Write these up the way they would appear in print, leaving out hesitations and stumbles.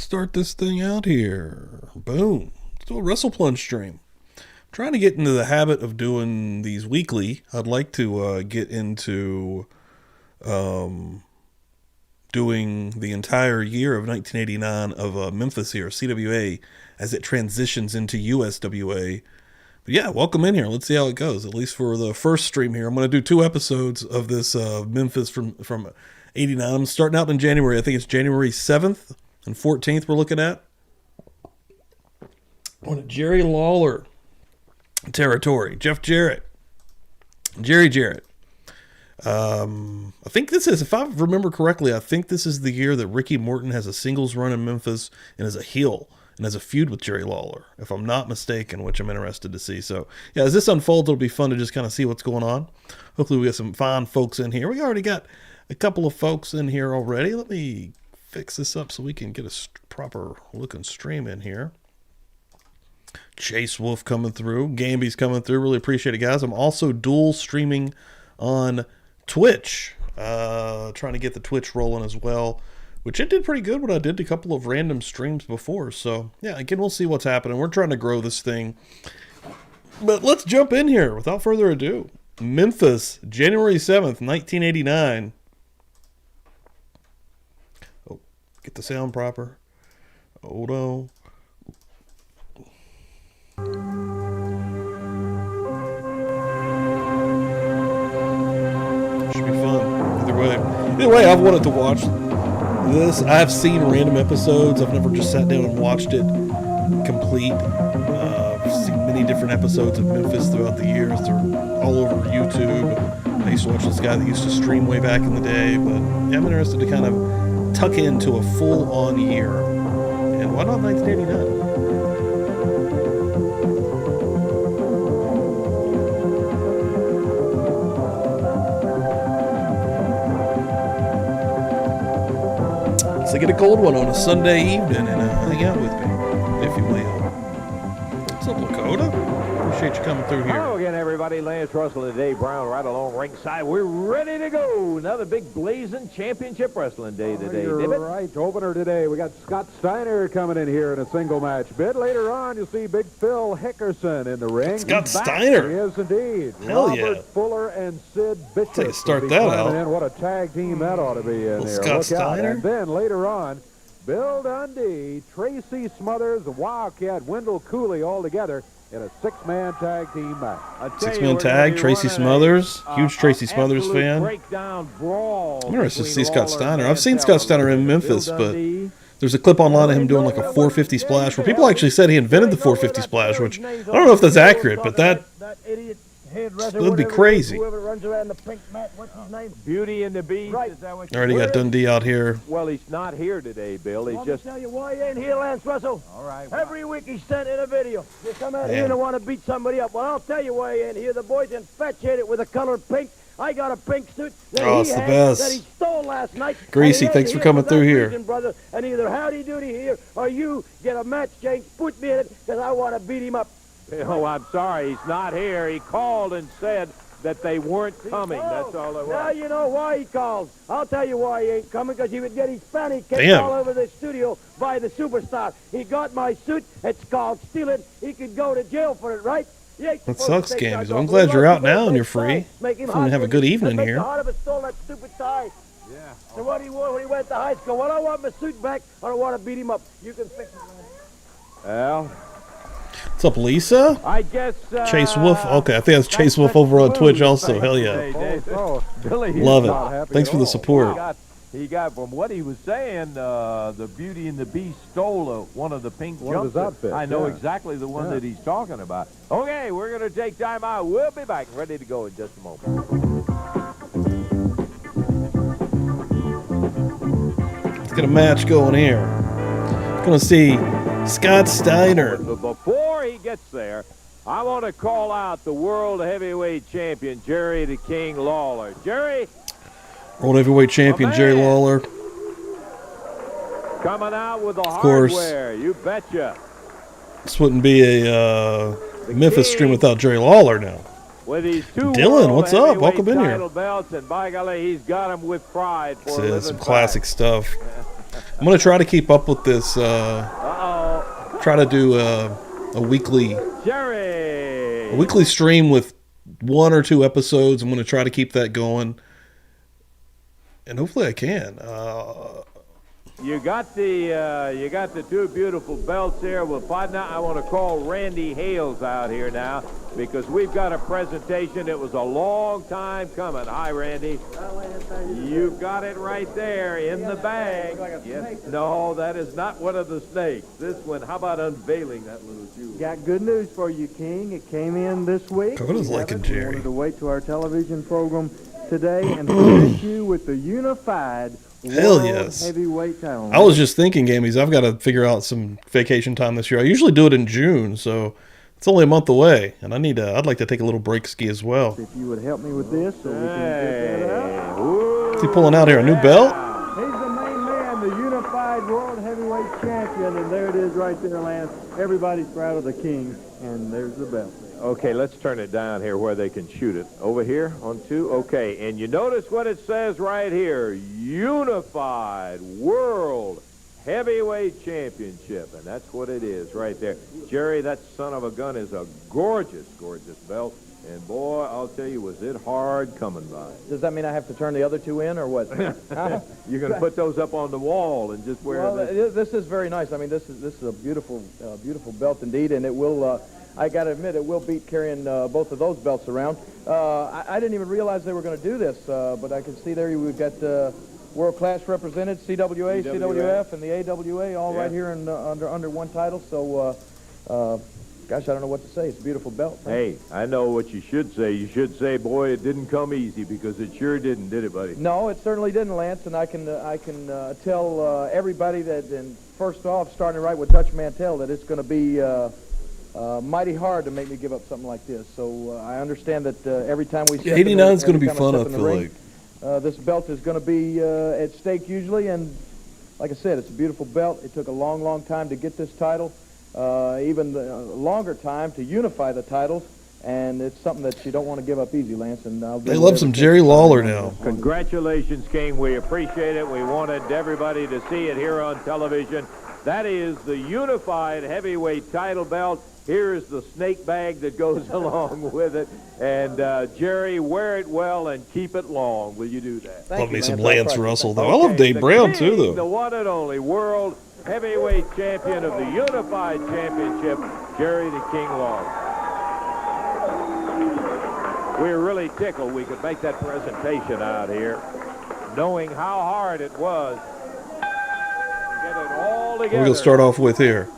start this thing out here. Boom. Let's do a Wrestle Plunge stream. I'm trying to get into the habit of doing these weekly. I'd like to get into doing the entire year of 1989 of Memphis here, CWA, as it transitions into USWA. But yeah, welcome in here. Let's see how it goes, at least for the first stream here. I'm going to do 2 episodes of this Memphis from 89. I'm starting out in January. I think it's January 7th and 14th we're looking at. On a Jerry Lawler territory. Jeff Jarrett. Jarrett. I think this is, if I remember correctly, I think this is the year that Ricky Morton has a singles run in Memphis and is a heel and has a feud with Jerry Lawler, if I'm not mistaken, which I'm interested to see. So, yeah, as this unfolds, it'll be fun to just kind of see what's going on. Hopefully we got some fine folks in here. We already got a couple of folks in here already. Let me fix this up so we can get a proper looking stream in here. Chase Wolf coming through. Gamby's coming through. Really appreciate it, guys. I'm also dual streaming on Twitch. Trying to get the Twitch rolling as well, which it did pretty good when I did a couple of random streams before. So, yeah, again, we'll see what's happening. We're trying to grow this thing. But let's jump in here without further ado. Memphis, January 7th, 1989. Oh, get the sound proper. Hold on. Should be fun. Either way, I've wanted to watch this. I've seen random episodes. I've never just sat down and watched it complete. I've seen many different episodes of Memphis throughout the years. They're all over YouTube. I used to watch this guy that used to stream way back in the day. But yeah, I'm interested to kind of tuck into a full-on year. And why not 1989? So get a cold one on a Sunday evening and hang out with me, if you will. What's up, Lakota? Appreciate you coming through here. Hello again, everybody. Lance Russell and Dave Brown right along ringside. We're ready to go. Another big blazing championship wrestling day today. You're right. Opener today. We got Scott Steiner coming in here in a single match. Bit later on, you'll see Big Phil Hickerson in the ring. Scott Steiner. He is indeed. Hell Robert yeah. Fuller and Sid Vicious. Take a start that out. In. What a tag team that ought to be in there. Scott Steiner. And then later on, Bill Dundee, Tracy Smothers, Wildcat, Wendell Cooley all together in a 6-man tag team match. 6-man tag, Tracy Smothers. Huge Tracy Smothers fan. I'm interested to see Scott Steiner. I've seen Scott Steiner in Memphis, but there's a clip online of him doing like a 450 splash where people actually said he invented the 450 splash, which I don't know if that's accurate, but that would be crazy. Beauty and the Beast. Right. Is that what Already got Dundee out here. Well, he's not here today, Bill. He's just... tell you why he ain't here, Lance Russell. All right. Every week he's sent in a video. They come out Man. here and want to beat somebody up. Well, I'll tell you why he ain't here. The boy's infatuated with the color pink. I got a pink suit that Oh, he it's the had best. that he stole last night. Greasy, And he thanks ain't for coming for through that here. reason, brother. And either howdy doody here or you get a match change, put me in it, because I want to beat him up. Oh, I'm sorry. He's not here. He called and said that they weren't coming. That's all it was. Now you know why he called. I'll tell you why he ain't coming, because he would get his fanny kicked Damn. all over the studio by the superstar. He got my suit. It's called stealing. He could go to jail for it, right? That sucks, Games. I'm glad you're out now and you're free. Hopefully have a good evening here. Stole that stupid tie. Yeah. So what he wore when he went to high school? Well, I want my suit back, or I want to beat him up. You can fix it, man. Well, What's up, Lisa? I guess... Chase Wolf. Okay, I think that's Chase Wolf over on Twitch also. Hell yeah. Billy is Love not it. happy Thanks at for the all. support. He got, from what he was saying, the Beauty and the Beast stole one of the pink One of his jumpsuits. outfits, I know yeah. exactly the one that he's talking about. Okay, we're going to take time out. We'll be back, ready to go in just a moment. Let's get a match going here. Gonna see Scott Steiner. But before he gets there, I want to call out the World Heavyweight Champion, Jerry the King Lawler. Jerry, World Heavyweight Champion Jerry Lawler. coming out with the course. hardware. You betcha. This wouldn't be a Memphis stream without Jerry Lawler now. With these 2 Dylan, World what's up? Heavyweight Welcome in here. title belts, and by golly, he's got them with pride for a This is living some fact. classic stuff. I'm going to try to keep up with this. Try to do a weekly stream with 1 or 2 episodes. I'm going to try to keep that going, and hopefully I can. You got the 2 beautiful belts here. Well, now I want to call Randy Hales out here now because we've got a presentation. It was a long time coming. Hi, Randy. You've got it right there in the bag. Yes. No, that is not one of the snakes. This one. How about unveiling that little jewel? Got good news for you, King. It came in this week. Coda's liking We Jerry. wanted to wait to our television program today and present you with the unified Hell World yes. Heavyweight title. I was just thinking, Gamies, I've got to figure out some vacation time this year. I usually do it in June, so it's only a month away, and I'd like to take a little break ski as well. If you would help me with this so we can get that out. What's he pulling out here? A new belt? He's the main man, the unified World Heavyweight Champion, and there it is right there, Lance. Everybody's proud of the King, and there's the belt. Okay, let's turn it down here where they can shoot it. Over here on 2. Okay, and you notice what it says right here. Unified World Heavyweight Championship. And that's what it is right there. Jerry, that son of a gun is a gorgeous, gorgeous belt. And boy, I'll tell you, was it hard coming by. Does that mean I have to turn the other 2 in, or what? You're going to put those up on the wall and just wear Well, this. this is very nice. I mean, this is a beautiful, beautiful belt indeed, and it will. I got to admit, it will beat carrying both of those belts around. I didn't even realize they were going to do this, but I can see there we've got world class represented, CWA, CWF, and the AWA, all right here in, under one title. So, gosh, I don't know what to say. It's a beautiful belt. Hey, I know what you should say. You should say, boy, it didn't come easy, because it sure didn't, did it, buddy? No, it certainly didn't, Lance, and I can tell everybody that, and first off, starting right with Dutch Mantel, that it's going to be mighty hard to make me give up something like this. So I understand that every time we step 89 is in the- going to be every time fun, I step in the feel ring, like. this belt is going to be at stake usually, and like I said, it's a beautiful belt. It took a long, long time to get this title, even a longer time to unify the titles, and it's something that you don't want to give up easy, Lance. And They love some Jerry Lawler now. Congratulations, King. We appreciate it. We wanted everybody to see it here on television. That is the unified heavyweight title belt. Here's the snake bag that goes along with it. And, Jerry, wear it well and keep it long. Will you do that? Love me some Lance. I'll Lance try. Russell, though. Okay, I love Dave the Brown, king, too, though. The one and only world heavyweight champion of the unified championship, Jerry the King Lawler. We're really tickled we could make that presentation out here, knowing how hard it was to get it all together. We're going to start off with here.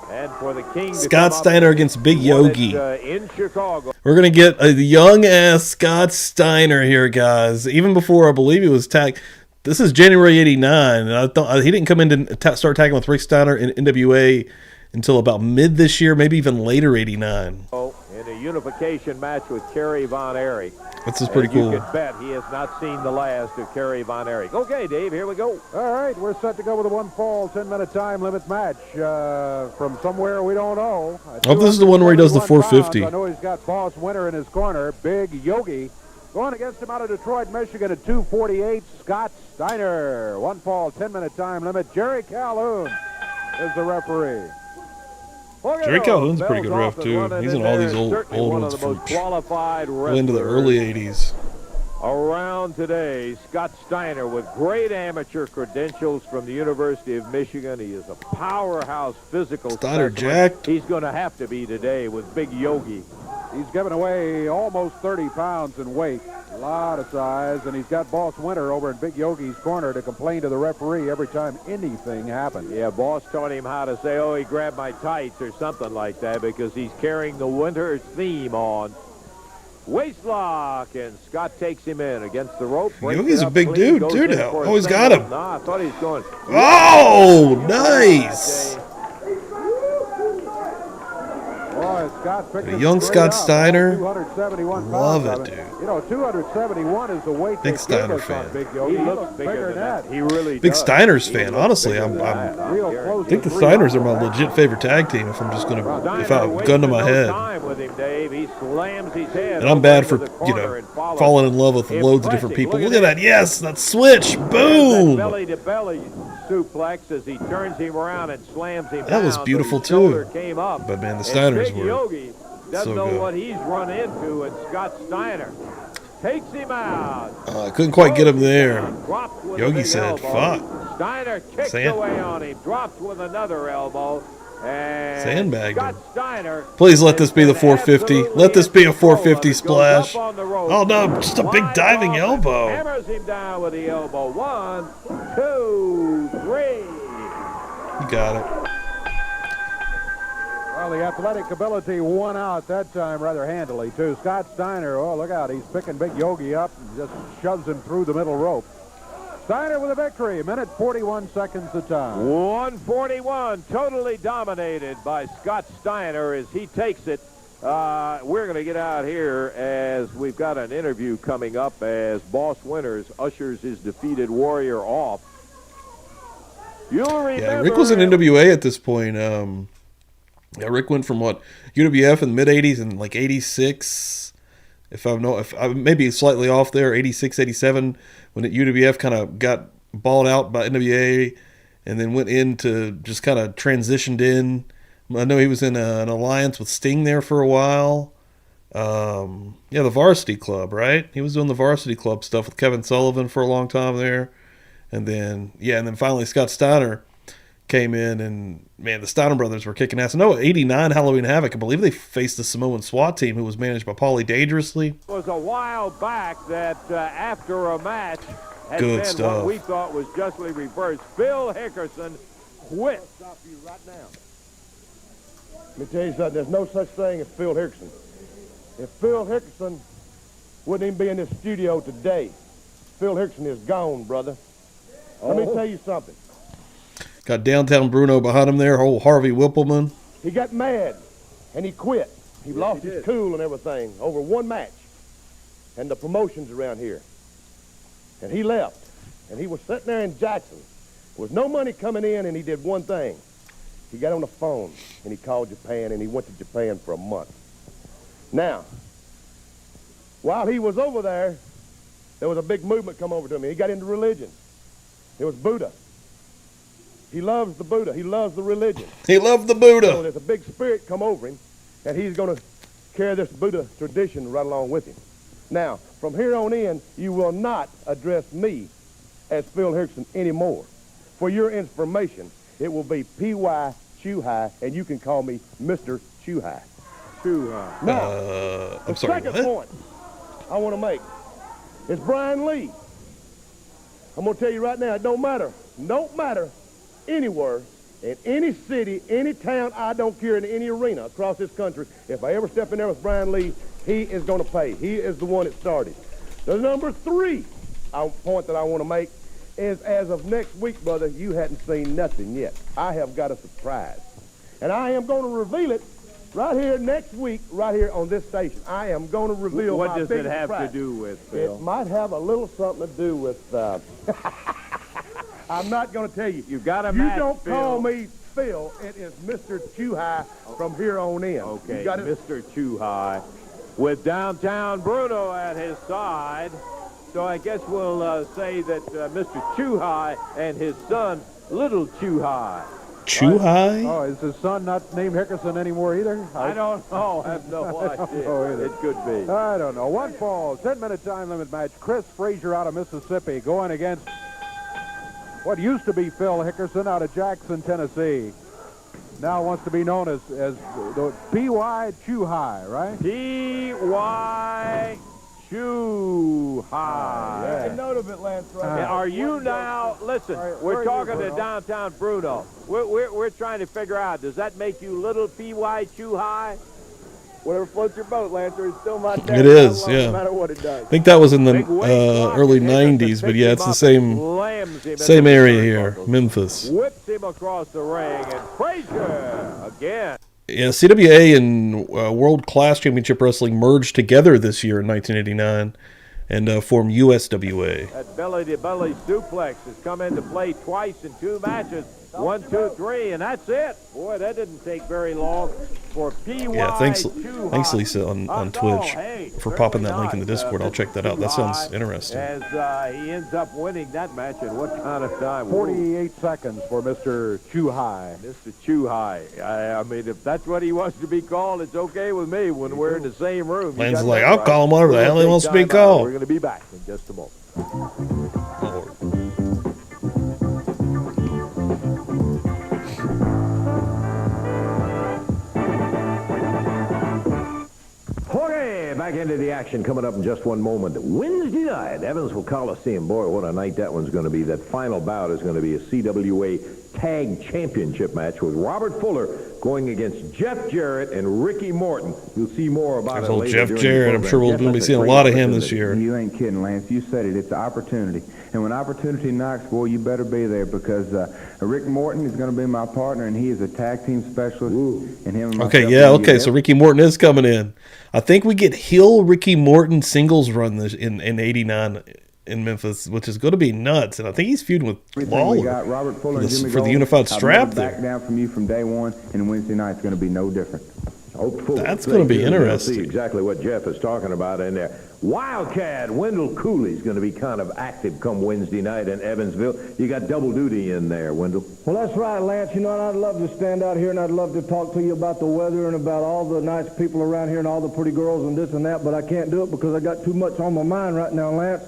And for the King to Scott come up Steiner against Big and won it, Yogi. in Chicago. We're going to get a young-ass Scott Steiner here, guys. Even before, I believe he was tagged. This is January 89, and I thought he didn't come in to start tagging with Rick Steiner in NWA until about mid this year, maybe even later 89. In a unification match with Kerry Von Erich. This is pretty cool. You can bet he has not seen the last of Kerry Von Erich. Okay, Dave, here we go. All right, we're set to go with a 1-fall, 10-minute time limit match from somewhere we don't know. Oh, this is the one where he does the 450. I know he's got Boss Winter in his corner, Big Yogi. Going against him out of Detroit, Michigan at 248, Scott Steiner. 1-fall, 10-minute time limit. Jerry Calhoun is the referee. Jerry Calhoun's a pretty good ref, too. He's in all these old ones from into the early 80s. Around today, Scott Steiner with great amateur credentials from the University of Michigan. He is a powerhouse physical Steiner specimen. jacked. He's going to have to be today with Big Yogi. He's given away almost 30 pounds in weight. A lot of size, and he's got Boss Winter over in Big Yogi's corner to complain to the referee every time anything happens. Yeah, Boss taught him how to say, oh, he grabbed my tights or something like that, because he's carrying the winter theme on. Waist lock, and Scott takes him in against the rope. Yogi's a big dude, too, now. Oh, he's got him. Nah, I thought he was going. Oh, nice. Boy, Scott picking A young it straight Scott up. Steiner. 271 Love pounds. it, dude. You know, 271 is the weight Big they give Steiner us on fan. Big Yogi. He looks bigger than that. He really Big does. Steiner's He fan. looks Honestly, bigger I'm than that. Real close I think to the 3 Steiners are my pounds. legit favorite tag team if I'm just going to, if I'm gun to my head. Time with him, Dave. He slams his head And I'm bad for, over the corner and follows. falling in love with loads of different Impressive. people. Look at that. Yes, that switch. Boom. Belly to belly suplex as he turns him around and slams him down. That was beautiful, but his shoulder too. Came up, But, man, the and Steiners Big were Yogi doesn't so know good. what he's run into, and Scott Steiner takes him out. I couldn't quite get him there. Dropped with a Yogi big said, elbow. fuck. Steiner kicks away on him, drops with another elbow, and Sandbagged Scott him. Steiner. Please let this be the 450. absolutely Let this be a in control of 450 it. Goes splash. up on the rope, Oh, no, just a big slides diving off and elbow. Hammers him down with the elbow. 1, 2, 3. You got it. Well, the athletic ability won out that time rather handily, too. Scott Steiner, oh, look out. He's picking Big Yogi up and just shoves him through the middle rope. Steiner with a victory, minute 41 seconds of time. 141, totally dominated by Scott Steiner as he takes it. We're going to get out here as we've got an interview coming up as Boss Winters ushers his defeated warrior off. You'll remember. Yeah, Rick was in NWA at this point. Yeah, Rick went from UWF in the mid '80s and like '86, if I'm maybe slightly off there, '86, '87, when UWF kind of got balled out by NWA, and then went into just kind of transitioned in. I know he was in an alliance with Sting there for a while. Yeah, the Varsity Club, right? He was doing the Varsity Club stuff with Kevin Sullivan for a long time there, and then finally Scott Steiner came in, and man, the Steiner brothers were kicking ass. No, '89 Halloween Havoc, I believe they faced the Samoan SWAT team, who was managed by Paulie Dangerously. It was a while back that after a match had Good been stuff. what we thought was justly reversed. Phil Hickerson quit. Stop you right now. Let me tell you something. There's no such thing as Phil Hickerson. If Phil Hickerson wouldn't even be in this studio today, Phil Hickerson is gone, brother. Let me tell you something. Got Downtown Bruno behind him there, old Harvey Whippleman. He got mad, and he quit. He lost his cool and everything over one match and the promotions around here. And he left, and he was sitting there in Jackson with no money coming in, and he did one thing. He got on the phone, and he called Japan, and he went to Japan for a month. Now, while he was over there was a big movement come over to him. He got into religion. It was Buddha. He loves the Buddha. He loves the religion. He loved the So Buddha. there's a big spirit come over him, and he's going to carry this Buddha tradition right along with him. Now, from here on in, you will not address me as Phil Hickerson anymore. For your information, it will be P.Y. Chuhai, and you can call me Mr. Chuhai. Chuhai. Now, I'm the sorry, second what? point I want to make is Brian Lee. I'm going to tell you right now, it don't matter anywhere, in any city, any town, I don't care, in any arena across this country, if I ever step in there with Brian Lee, he is going to pay. He is the one that started. The number 3 point that I want to make is, as of next week, brother, you hadn't seen nothing yet. I have got a surprise. And I am going to reveal it right here next week, right here on this station. I am going to reveal What my does it biggest have surprise. to do with, Phil? It might have a little something to do with... I'm not going to tell you. You've got a You match, don't call Phil. me Phil. It is Mr. Chuhai from here on in. Okay, You got it? Mr. Chuhai with Downtown Bruno at his side. So I guess we'll say that Mr. Chuhai and his son, Little Chuhai. Chuhai? Oh, is his son not named Hickerson anymore either? I don't know. I have no idea. know either. It could be. I don't know. One fall, 10-minute time limit match. Chris Frazier out of Mississippi going against what used to be Phil Hickerson out of Jackson, Tennessee. Now wants to be known as the P.Y. Chuhai, right? P.Y. Chuhai. Take note of it, Lance. Right Are you now, listen, All right, where we're are you, talking to Bruno? Downtown Bruno. We're trying to figure out, does that make you Little P.Y. Chuhai? Whatever floats your boat, Lancer, is still my dad. It is, No yeah. matter what it does. I think that was in the Big waist block, early and Hickerson 90s, but picks yeah, him it's the up same and slams him into same the area here, turnbuckles. Memphis. Whips him across the ring, and Frazier again. Yeah, CWA and World Class Championship Wrestling merged together this year in 1989 and formed USWA. That belly-to-belly suplex has come into play twice in 2 matches. 1, 2, 3, and that's it. Boy, that didn't take very long for P.Y. Yeah, thanks Chuhai. Lisa on Oh, Twitch. hey, for popping that link in the Discord. I'll check that out. That sounds interesting. As he ends up winning that match in what kind of time? 48 seconds for Mr. Chuhai. Mr. Chuhai. I mean, if that's what he wants to be called, it's okay with me when we're in the same room. Lane's like, I'll call him whatever the hell he wants to be called. We're going to be back in just a moment. Okay, back into the action coming up in just one moment. Wednesday night, Evansville Coliseum. Boy, what a night that one's going to be. That final bout is going to be a CWA Tag Championship match with Robert Fuller going against Jeff Jarrett and Ricky Morton. You'll see more about it later. Jeff Jarrett, I'm sure we'll be seeing a lot of him this year. You ain't kidding, Lance. You said it. It's an opportunity. And when opportunity knocks, boy, you better be there because Rick Morton is going to be my partner, and he is a tag team specialist. And him and Okay, yeah, okay. So Ricky Morton is coming in. I think we get heel Ricky Morton singles run this in '89 in Memphis, which is going to be nuts. And I think he's feuding with Lawler got Robert Fuller for the unified strap there. Back down from you from day one, and Wednesday night's going to be no different. Hopefully, that's going to be interesting. See exactly what Jeff is talking about in there. Wildcat Wendell Cooley is going to be kind of active come Wednesday night in Evansville. You got double duty in there, Wendell. Well, that's right, Lance. You know, and I'd love to stand out here and I'd love to talk to you about the weather and about all the nice people around here and all the pretty girls and this and that, but I can't do it because I got too much on my mind right now, Lance.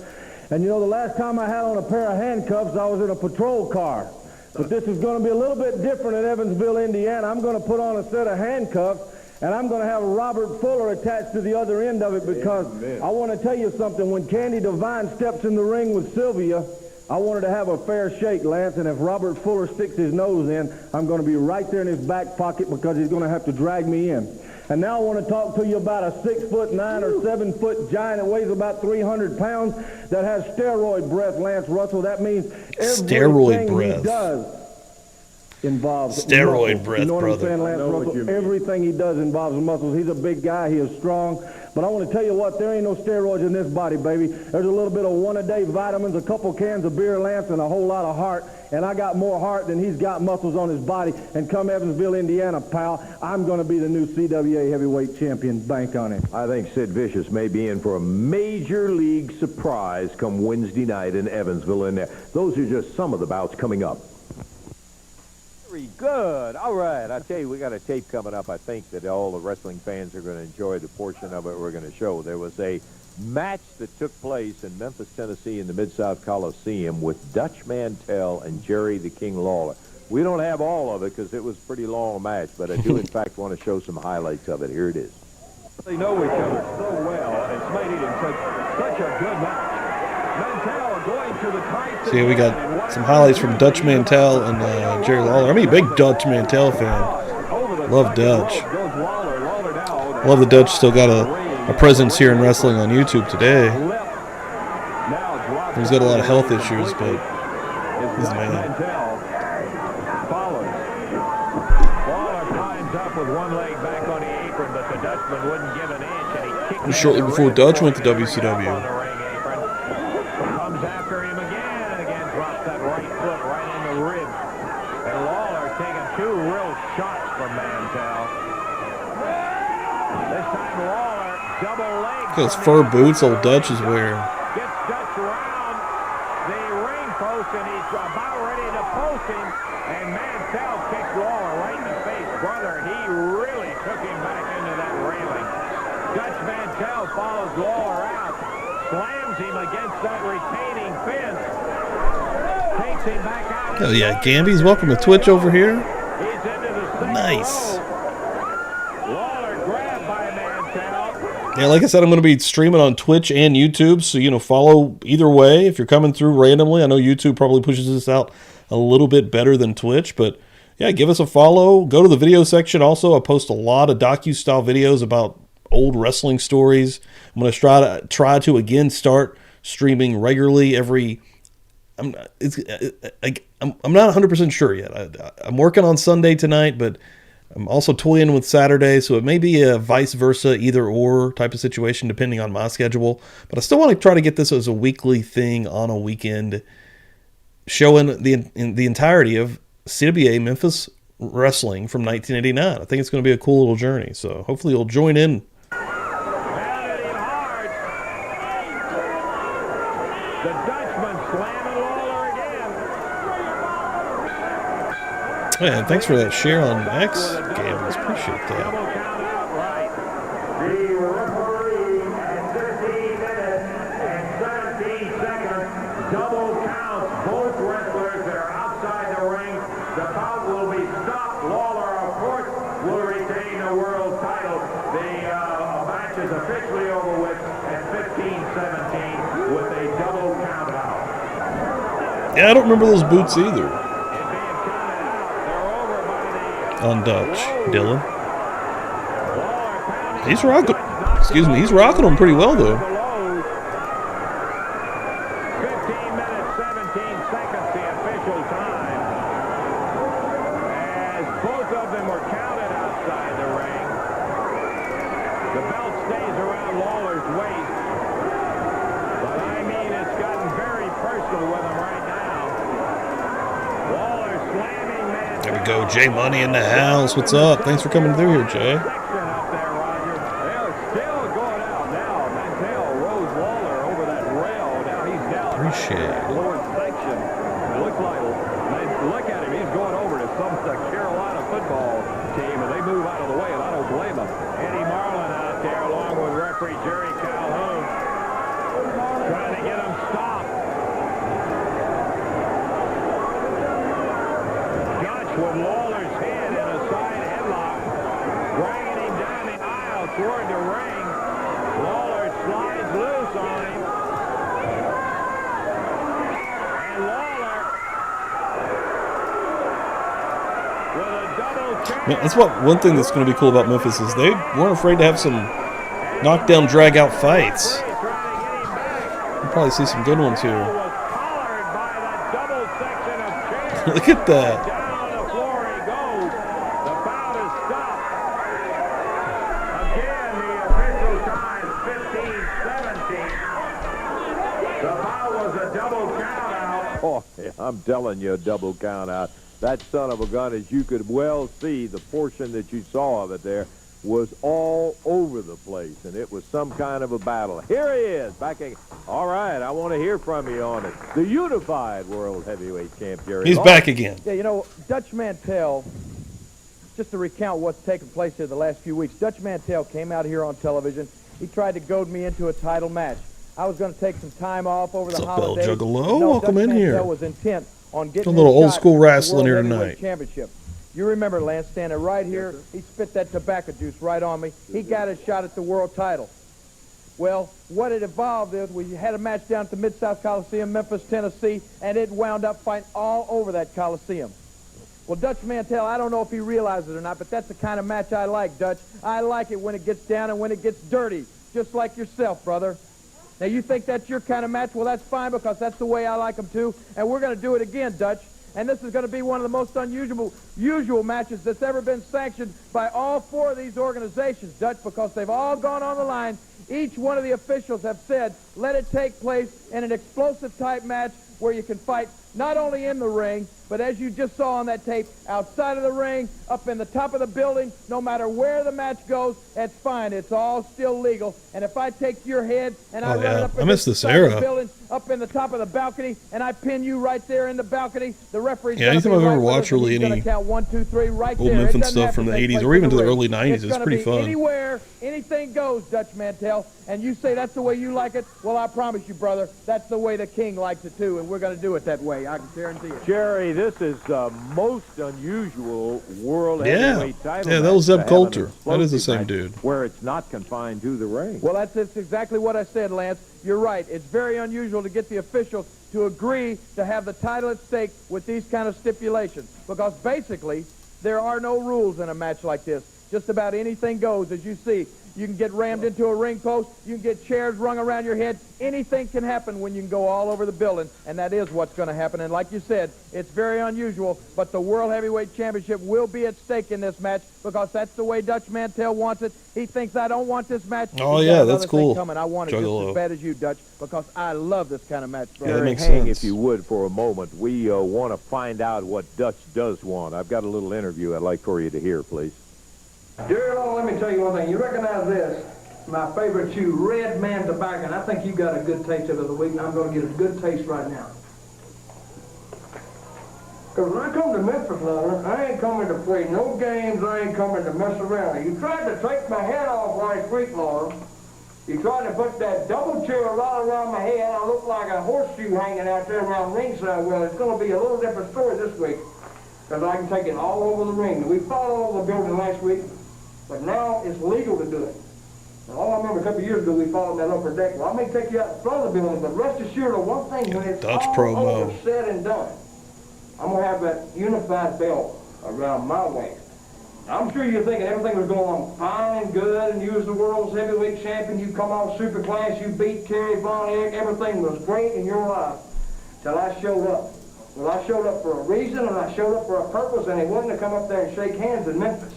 And you know, the last time I had on a pair of handcuffs, I was in a patrol car. But this is going to be a little bit different in Evansville, Indiana. I'm going to put on a set of handcuffs, and I'm going to have Robert Fuller attached to the other end of it because I want to tell you something. When Candy Devine steps in the ring with Sylvia, I want her to have a fair shake, Lance, and if Robert Fuller sticks his nose in, I'm going to be right there in his back pocket because he's going to have to drag me in. And now I want to talk to you about a 6'9" or 7' giant that weighs about 300 pounds that has steroid breath, Lance Russell. That means everything he does involves steroid muscles. breath, you know what brother. I'm saying, Lance Russell? Everything he does involves muscles. He's a big guy. He is strong. But I want to tell you what, there ain't no steroids in this body, baby. There's a little bit of one-a-day vitamins, a couple cans of beer, Lance, and a whole lot of heart. And I got more heart than he's got muscles on his body. And come Evansville, Indiana, pal, I'm going to be the new CWA heavyweight champion. Bank on it. I think Sid Vicious may be in for a major league surprise come Wednesday night in Evansville in there. Those are just some of the bouts coming up. Very good. All right. I tell you, we got a tape coming up. I think that all the wrestling fans are going to enjoy the portion of it we're going to show. There was a match that took place in Memphis, Tennessee in the Mid-South Coliseum with Dutch Mantel and Jerry the King Lawler. We don't have all of it because it was a pretty long match, but I do, in fact, want to show some highlights of it. Here it is. They know each other so well. It's made it such a good match. Mantel going to the tight. See, we got some highlights from Dutch Mantel and Jerry Lawler. I'm a big Dutch Mantel fan. Love Dutch. Love the Dutch still got a presence here in wrestling on YouTube today. He's got a lot of health issues, but he's the man. Shortly before Dutch went to WCW. Comes after him again drops that right foot right in the ribs. And Lawler taking two real shots from Mantel. This time Lawler double leg. Look at those fur boots old Dutch is wearing. Gets Dutch around the ring post and he's about ready to post him. And Mantel kicks Lawler right in the face. Brother, he really took him back into that railing. Dutch Mantel follows Lawler out, slams him against that retaining fence, takes him back out. Oh yeah, Gambies, welcome to Twitch over here. He's into the second Nice. row. Lawler grabbed by Mantel. Yeah, like I said, I'm going to be streaming on Twitch and YouTube, so, follow either way if you're coming through randomly. I know YouTube probably pushes this out a little bit better than Twitch, but yeah, give us a follow. Go to the video section also. I post a lot of docu-style videos about old wrestling stories. I'm going to try to again start streaming regularly every. I'm not 100% sure yet. I'm working on Sunday tonight, but I'm also toying with Saturday, so it may be a vice versa, either or type of situation depending on my schedule. But I still want to try to get this as a weekly thing on a weekend, showing the entirety of CWA Memphis Wrestling from 1989. I think it's going to be a cool little journey. So hopefully you'll join in. Man, thanks for that share on X, Gales. Appreciate that. Double count out, right. The referee at 13 minutes and 17 seconds. Double counts. Both wrestlers that are outside the ring. The bout will be stopped. Lawler, of course, will retain the world title. The match is officially over with at 15-17 with a double count out. Yeah, I don't remember those boots either. On Dutch, Dylan. He's rocking. Excuse me, he's rocking them pretty well though. 15 minutes, 17 seconds, the official time. As both of them were counted outside the ring. The belt stays around Lawler's waist. But I mean, it's gotten very personal with him right now. Lawler slamming Mantel. There we go, Jay Money in the house. What's up? Thanks for coming through here, Jay. Section up there, Roger. They're still going out now. Mantel rolls Lawler over that rail. Now he's down. Appreciate it. Lower section. It looks like, look at him. He's going over to some Carolina football team, and they move out of the way, and I don't blame them. Eddie Marlin out there, along with referee Jerry Calhoun, trying to get him stopped. Dutch with Lawler's head in a side headlock, dragging him down the aisle toward the ring. Lawler slides loose on him. And Lawler with a double count. Man, that's one thing that's going to be cool about Memphis is they weren't afraid to have some knockdown, drag out fights. Trying to get him back. We'll probably see some good ones here. Was collared by that double section of chairs. Look at that. Down on the floor he goes. The bout is stopped. Again, the official time, 15-17. The bout was a double count out. Oh, I'm telling you, a double count out. That son of a gun, as you could well see, the portion that you saw of it there was all over the place, and it was some kind of a battle. Here he is, back again. All right, I want to hear from you on it. The unified world heavyweight champ, Jerry. He's back again. Yeah, you know, Dutch Mantel, just to recount what's taken place here the last few weeks, Dutch Mantel came out here on television. He tried to goad me into a title match. I was going to take some time off over the What's up, Bell holidays. Juggalo? No, Welcome Dutch in Mantel here. was intent on getting A little his old shot school at the wrestling World here Heavyweight tonight. Championship. You remember Lance standing right here. He spit that tobacco juice right on me. He got his shot at the world title. Well, what it evolved is we had a match down at the Mid-South Coliseum, Memphis, Tennessee, and it wound up fighting all over that Coliseum. Well, Dutch Mantel, I don't know if he realizes it or not, but that's the kind of match I like, Dutch. I like it when it gets down and when it gets dirty, just like yourself, brother. Now, you think that's your kind of match? Well, that's fine, because that's the way I like them, too. And we're going to do it again, Dutch. And this is going to be one of the most unusual matches that's ever been sanctioned by all four of these organizations, Dutch, because they've all gone on the line. Each one of the officials have said, let it take place in an explosive-type match where you can fight not only in the ring, but as you just saw on that tape, outside of the ring, up in the top of the building, no matter where the match goes, it's fine. It's all still legal. And if I take your head and I run it up in the building, up in the top of the balcony, and I pin you right there in the balcony, the referee's Yeah, anytime I've ever watched really any count 1, 2, 3 right old there. Memphis stuff from the 80s or even to the early 90s, it's pretty fun. Anywhere, anything goes, Dutch Mantel. And you say that's the way you like it? Well, I promise you, brother, that's the way the king likes it, too, and we're going to do it that way. I can guarantee it. Jerry, this is most unusual world heavyweight title. Yeah, that was match Zeb to have an Coulter. That is the same match dude. Where it's not confined to the ring. Well, that's exactly what I said, Lance. You're right. It's very unusual to get the officials to agree to have the title at stake with these kind of stipulations, because basically there are no rules in a match like this. Just about anything goes, as you see. You can get rammed into a ring post. You can get chairs rung around your head. Anything can happen when you can go all over the building, and that is what's going to happen. And like you said, it's very unusual, but the World Heavyweight Championship will be at stake in this match because that's the way Dutch Mantel wants it. He thinks I don't want this match. Oh, He's yeah, got that's another thing cool. coming. I want it just as bad as you, Dutch, because I love this kind of match. Yeah, that makes Hang, sense. if you would, for a moment. We want to find out what Dutch does want. I've got a little interview I'd like for you to hear, please. Dear Lord, let me tell you one thing. You recognize this? My favorite chew, Red Man Tobacco. And I think you got a good taste of it the week, and I'm going to get a good taste right now. Because when I come to Memphis, Lawler, I ain't coming to play no games. I ain't coming to mess around. You tried to take my head off last week, Lawler. You tried to put that double chair right around my head. I look like a horseshoe hanging out there around ringside. Well, it's going to be a little different story this week because I can take it all over the ring. We fought all over the building last week, but now it's legal to do it. And all I remember a couple of years ago, we fought on that upper deck. Well, I may take you out in front of the building, but rest assured of one thing, when it's Dutch all promo. over, said and done, I'm going to have that unified belt around my waist. I'm sure you're thinking everything was going on fine and good, and you was the world's heavyweight champion. You come off super class, you beat Kerry Von Erich, everything was great in your life till I showed up. Well, I showed up for a reason, and I showed up for a purpose, and it wasn't to come up there and shake hands in Memphis.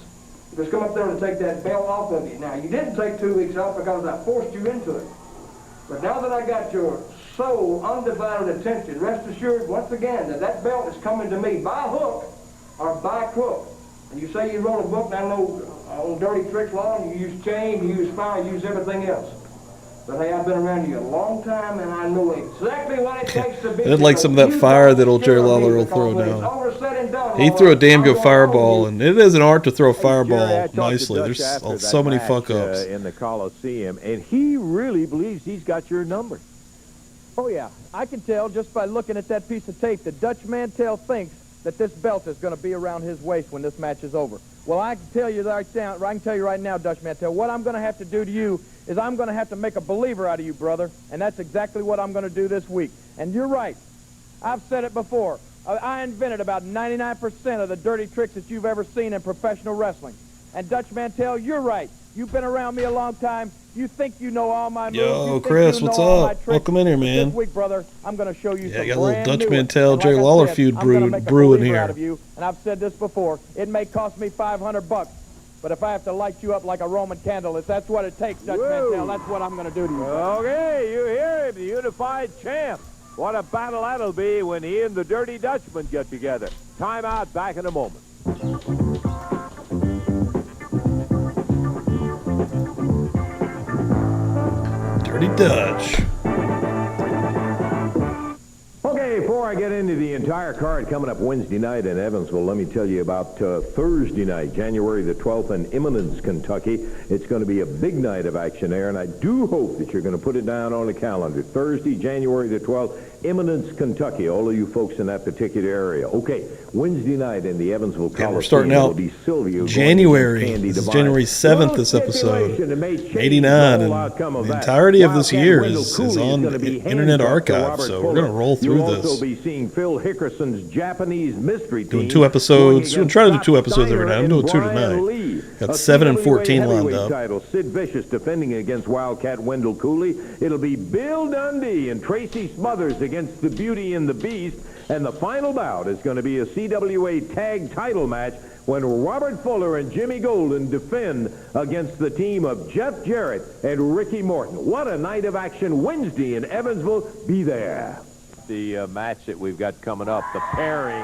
It was come up there to take that belt off of you. Now, you didn't take 2 weeks off because I forced you into it. But now that I got your sole, undivided attention, rest assured, once again, that that belt is coming to me by hook or by crook. And you say you wrote a book, and I know on dirty tricks, law, and you use chain, you use fire, you use everything else. But hey, I've been around you a long time, and I know exactly what it takes to be. I did like some of that fire that old Jerry Lawler will throw down. He threw a damn good fireball, and it is an art to throw a fireball nicely. There's so many fuck-ups. In the Coliseum, and he really believes he's got your number. Oh, yeah. I can tell just by looking at that piece of tape that Dutch Mantel thinks that this belt is going to be around his waist when this match is over. Well, I can tell you right now, Dutch Mantel, what I'm going to have to do to you is I'm going to have to make a believer out of you, brother, and that's exactly what I'm going to do this week. And you're right. I've said it before. I invented about 99% of the dirty tricks that you've ever seen in professional wrestling. And Dutch Mantel, you're right. You've been around me a long time. You think you know all my moves. Yo, Chris, what's up? Welcome in here, man. This week, brother, I'm going to show you some got a little brand Dutch new Mantel, ones. Jerry Like I Lawler said, feud I'm gonna make a brewing believer here. out of you, and I've said this before. It may cost me $500, but if I have to light you up like a Roman candle, if that's what it takes, Dutch Mantel, that's what I'm going to do to you. Okay, you hear him, the unified champ. What a battle that'll be when he and the Dirty Dutchman get together. Time out, back in a moment. Dirty Dutch. Okay, before I get into the entire card coming up Wednesday night in Evansville, let me tell you about Thursday night, January the 12th in Eminence, Kentucky. It's going to be a big night of action there, and I do hope that you're going to put it down on the calendar. Thursday, January the 12th, Eminence, Kentucky. All of you folks in that particular area. Okay, Wednesday night in the Evansville Coliseum. We're starting out January. This is January 7th, this episode. 89, and the entirety of this year is on the Internet Archive, so we're going to roll through You'll this. also be seeing Phil Hickerson's Japanese mystery team. Doing 2 episodes. We're trying to do 2 episodes every night. I'm doing 2 tonight. Got 7 and 14 lined up. Title, Sid Vicious defending against Wildcat Wendell Cooley. It'll be Bill Dundee and Tracy Smothers against the Beauty and the Beast. And the final bout is going to be a CWA tag title match when Robert Fuller and Jimmy Golden defend against the team of Jeff Jarrett and Ricky Morton. What a night of action Wednesday in Evansville. Be there. The match that we've got coming up, the pairing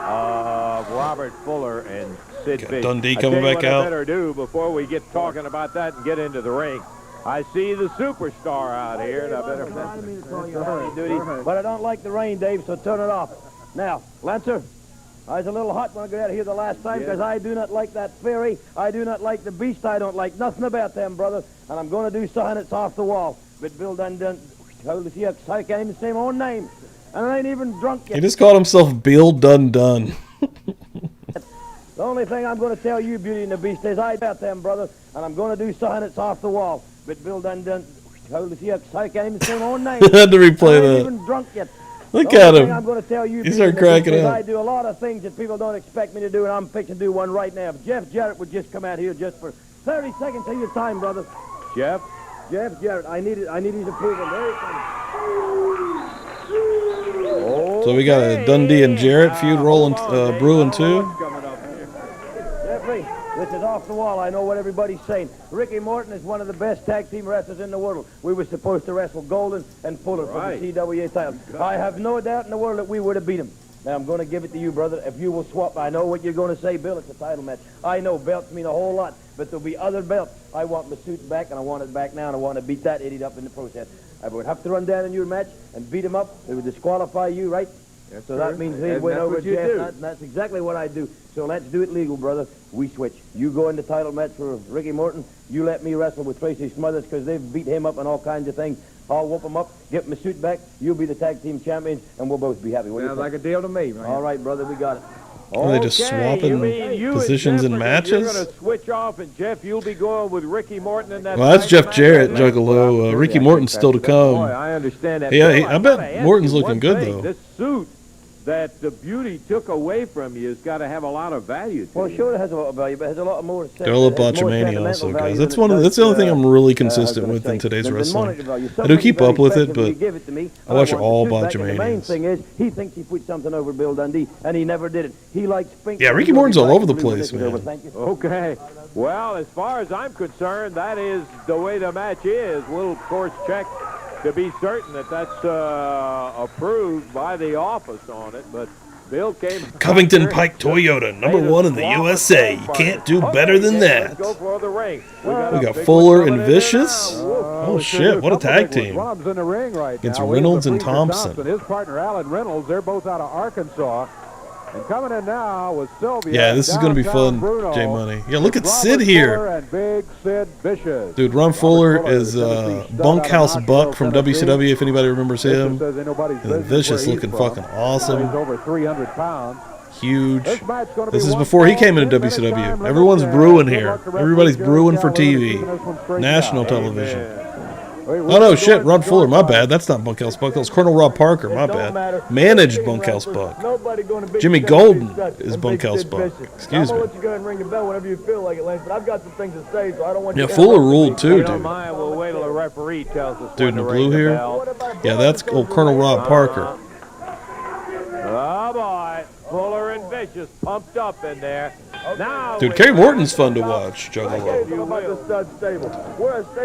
of Robert Fuller and Sid Vicious. Dundee coming back out. I better do before we get talking about that and get into the ring. I see the superstar out here, and I better... But I don't like the rain, Dave, so turn it off. Now, Lancer, I was a little hot when I got out of here the last time because I do not like that fairy. I do not like the beast. I don't like nothing about them, brother. And I'm going to do something that's off the wall. But Bill Dundee, I can't even say my own name. And I ain't even drunk yet. He just called himself Bill Dundee. The only thing I'm going to tell you, Beauty and the Beast, is I about them, brother. And I'm going to do something that's off the wall. But Bill Dundee, I can't even say my own name. I had to replay I ain't that. even drunk yet. Look The at only him. thing I'm going to tell you, He started cracking up. I do a lot of things that people don't expect me to do, and I'm fixing to do one right now. If Jeff Jarrett would just come out here just for 30 seconds of your time, brother. Jeff Jarrett, I need his approval. There he comes. So we got a Dundee and Jarrett feud rolling, brewing too. Jeffrey, this is off the wall. I know what everybody's saying. Ricky Morton is one of the best tag team wrestlers in the world. We were supposed to wrestle Golden and Fuller for the CWA title. I have no doubt in the world that we would have beat him. Now, I'm going to give it to you, brother. If you will swap, I know what you're going to say, Bill. It's a title match. I know belts mean a whole lot, but there'll be other belts. I want my suit back, and I want it back now, and I want to beat that idiot up in the process. I would have to run down in your match and beat him up. It would disqualify you, right? So that means he'd win over Jeff. That's exactly what I do. So let's do it legal, brother. We switch. You go in the title match for Ricky Morton. You let me wrestle with Tracy Smothers because they've beat him up and all kinds of things. I'll whoop him up, get my suit back. You'll be the tag team champions, and we'll both be happy. Sounds like a deal to me, man. All right, brother, we got it. Are they just swapping positions in matches? You're going to switch off, and Jeff, you'll be going with Ricky Morton in that. Well, that's Jeff Jarrett, Juggalo. Ricky Morton's still to come. Boy, I understand that. Yeah, I bet Morton's looking good, though. This suit that the beauty took away from you has got to have a lot of value to Well, you. sure, it has a lot of value, but it has a lot more. They're all about Botchamania also, guys. That's the only thing I'm really consistent with in today's wrestling. I do keep up with it, but I watch all Botchamanias. The main Botchamanias. thing is, he thinks he put something over Bill Dundee, and he never did it. He likes pink. Yeah, Ricky Morton's all over the place, man. Okay. Well, as far as I'm concerned, that is the way the match is. We'll, of course, check to be certain that that's approved by the office on it, but Bill came. Covington Pike Toyota, #1 in the USA. You can't do better than that. Go for the ring. We got Fuller and Vicious. Oh shit! What a tag team. One of them's in the ring right Against now. Reynolds and Freezer Thompson. His partner Alan Reynolds. They're both out of Arkansas. And coming in now with Sylvia. Yeah, this is going to be fun, Bruno. J Money. Yeah, look at Sid here. And big Sid Vicious. Dude, Ron Fuller is Bunkhouse Buck from WCW, if anybody remembers him. And then Vicious looking fucking awesome. He's over 300 pounds. Huge. This is before he came into WCW. Everyone's brewing here. Everybody's brewing for TV. National television. Oh, no, shit. Ron Fuller, my bad. That's not Bunkhouse Buck. That was Colonel Rob Parker, my bad. Managed Bunkhouse Buck. Jimmy Golden is Bunkhouse Buck. Excuse me. I'll let you go ahead and ring the bell whenever you feel like it, Lance, but I've got some things to say, so I don't want you Yeah, to... Fuller ruled too, dude. Mind, we'll wait till the referee tells us. Dude in the blue here? Yeah, that's old Colonel Rob Parker. Oh, boy. Fuller and Vicious pumped up in there. Now, Dude, Kerry Morton's fun to watch, Juggalo.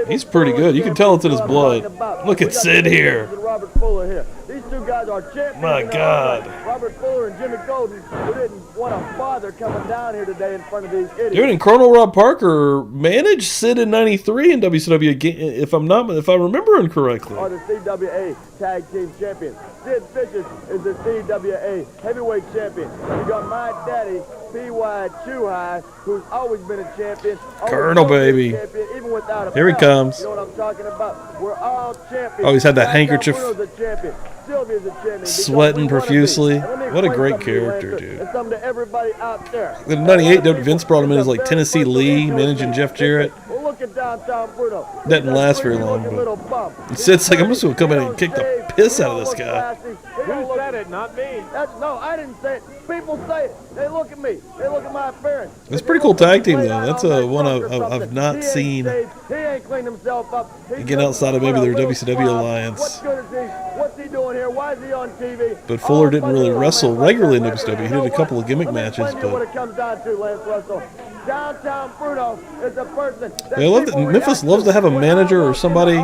He's pretty good. You can tell it's in his blood. Look at Sid here. Robert Fuller here. These two guys are champions. My God. Robert Fuller and Jimmy Golden, who didn't want to bother coming down here today in front of these idiots. Dude, and Colonel Rob Parker managed Sid in '93 in WCW, if I'm remembering correctly. Are the CWA Tag Team Champions. Sid Vicious is the CWA Heavyweight Champion. You got my daddy, P.Y. Chuhai, who's always been a champion. Colonel, baby. Champion, even without a Here he belt. comes. You know what I'm talking about? We're all champions. Oh, he's had that handkerchief. Bruno's a champion. Sylvia's a champion. Sweating profusely. What a great Something to you, character, Lancer, dude. and something to everybody out there. In '98, Vince brought him in as like Tennessee Lee, managing Jeff Jarrett. Well, look at downtown Bruno. Didn't last very long, but Sid's like, I'm just going to come in and kick the piss out of this guy. who said it? Not me. No, I didn't say it. People say it. They look at me. They look at my appearance. It's a pretty cool tag team, though. That's one I've not seen. He ain't cleaned himself up. Again, outside of maybe their WCW alliance. What good is he? What's he doing here? Why is he on TV? But Fuller didn't really wrestle regularly in WCW. He did a couple of gimmick matches, What but it comes down to, Lance Russell. Downtown Bruno is a person. I love that Memphis loves to have a manager or somebody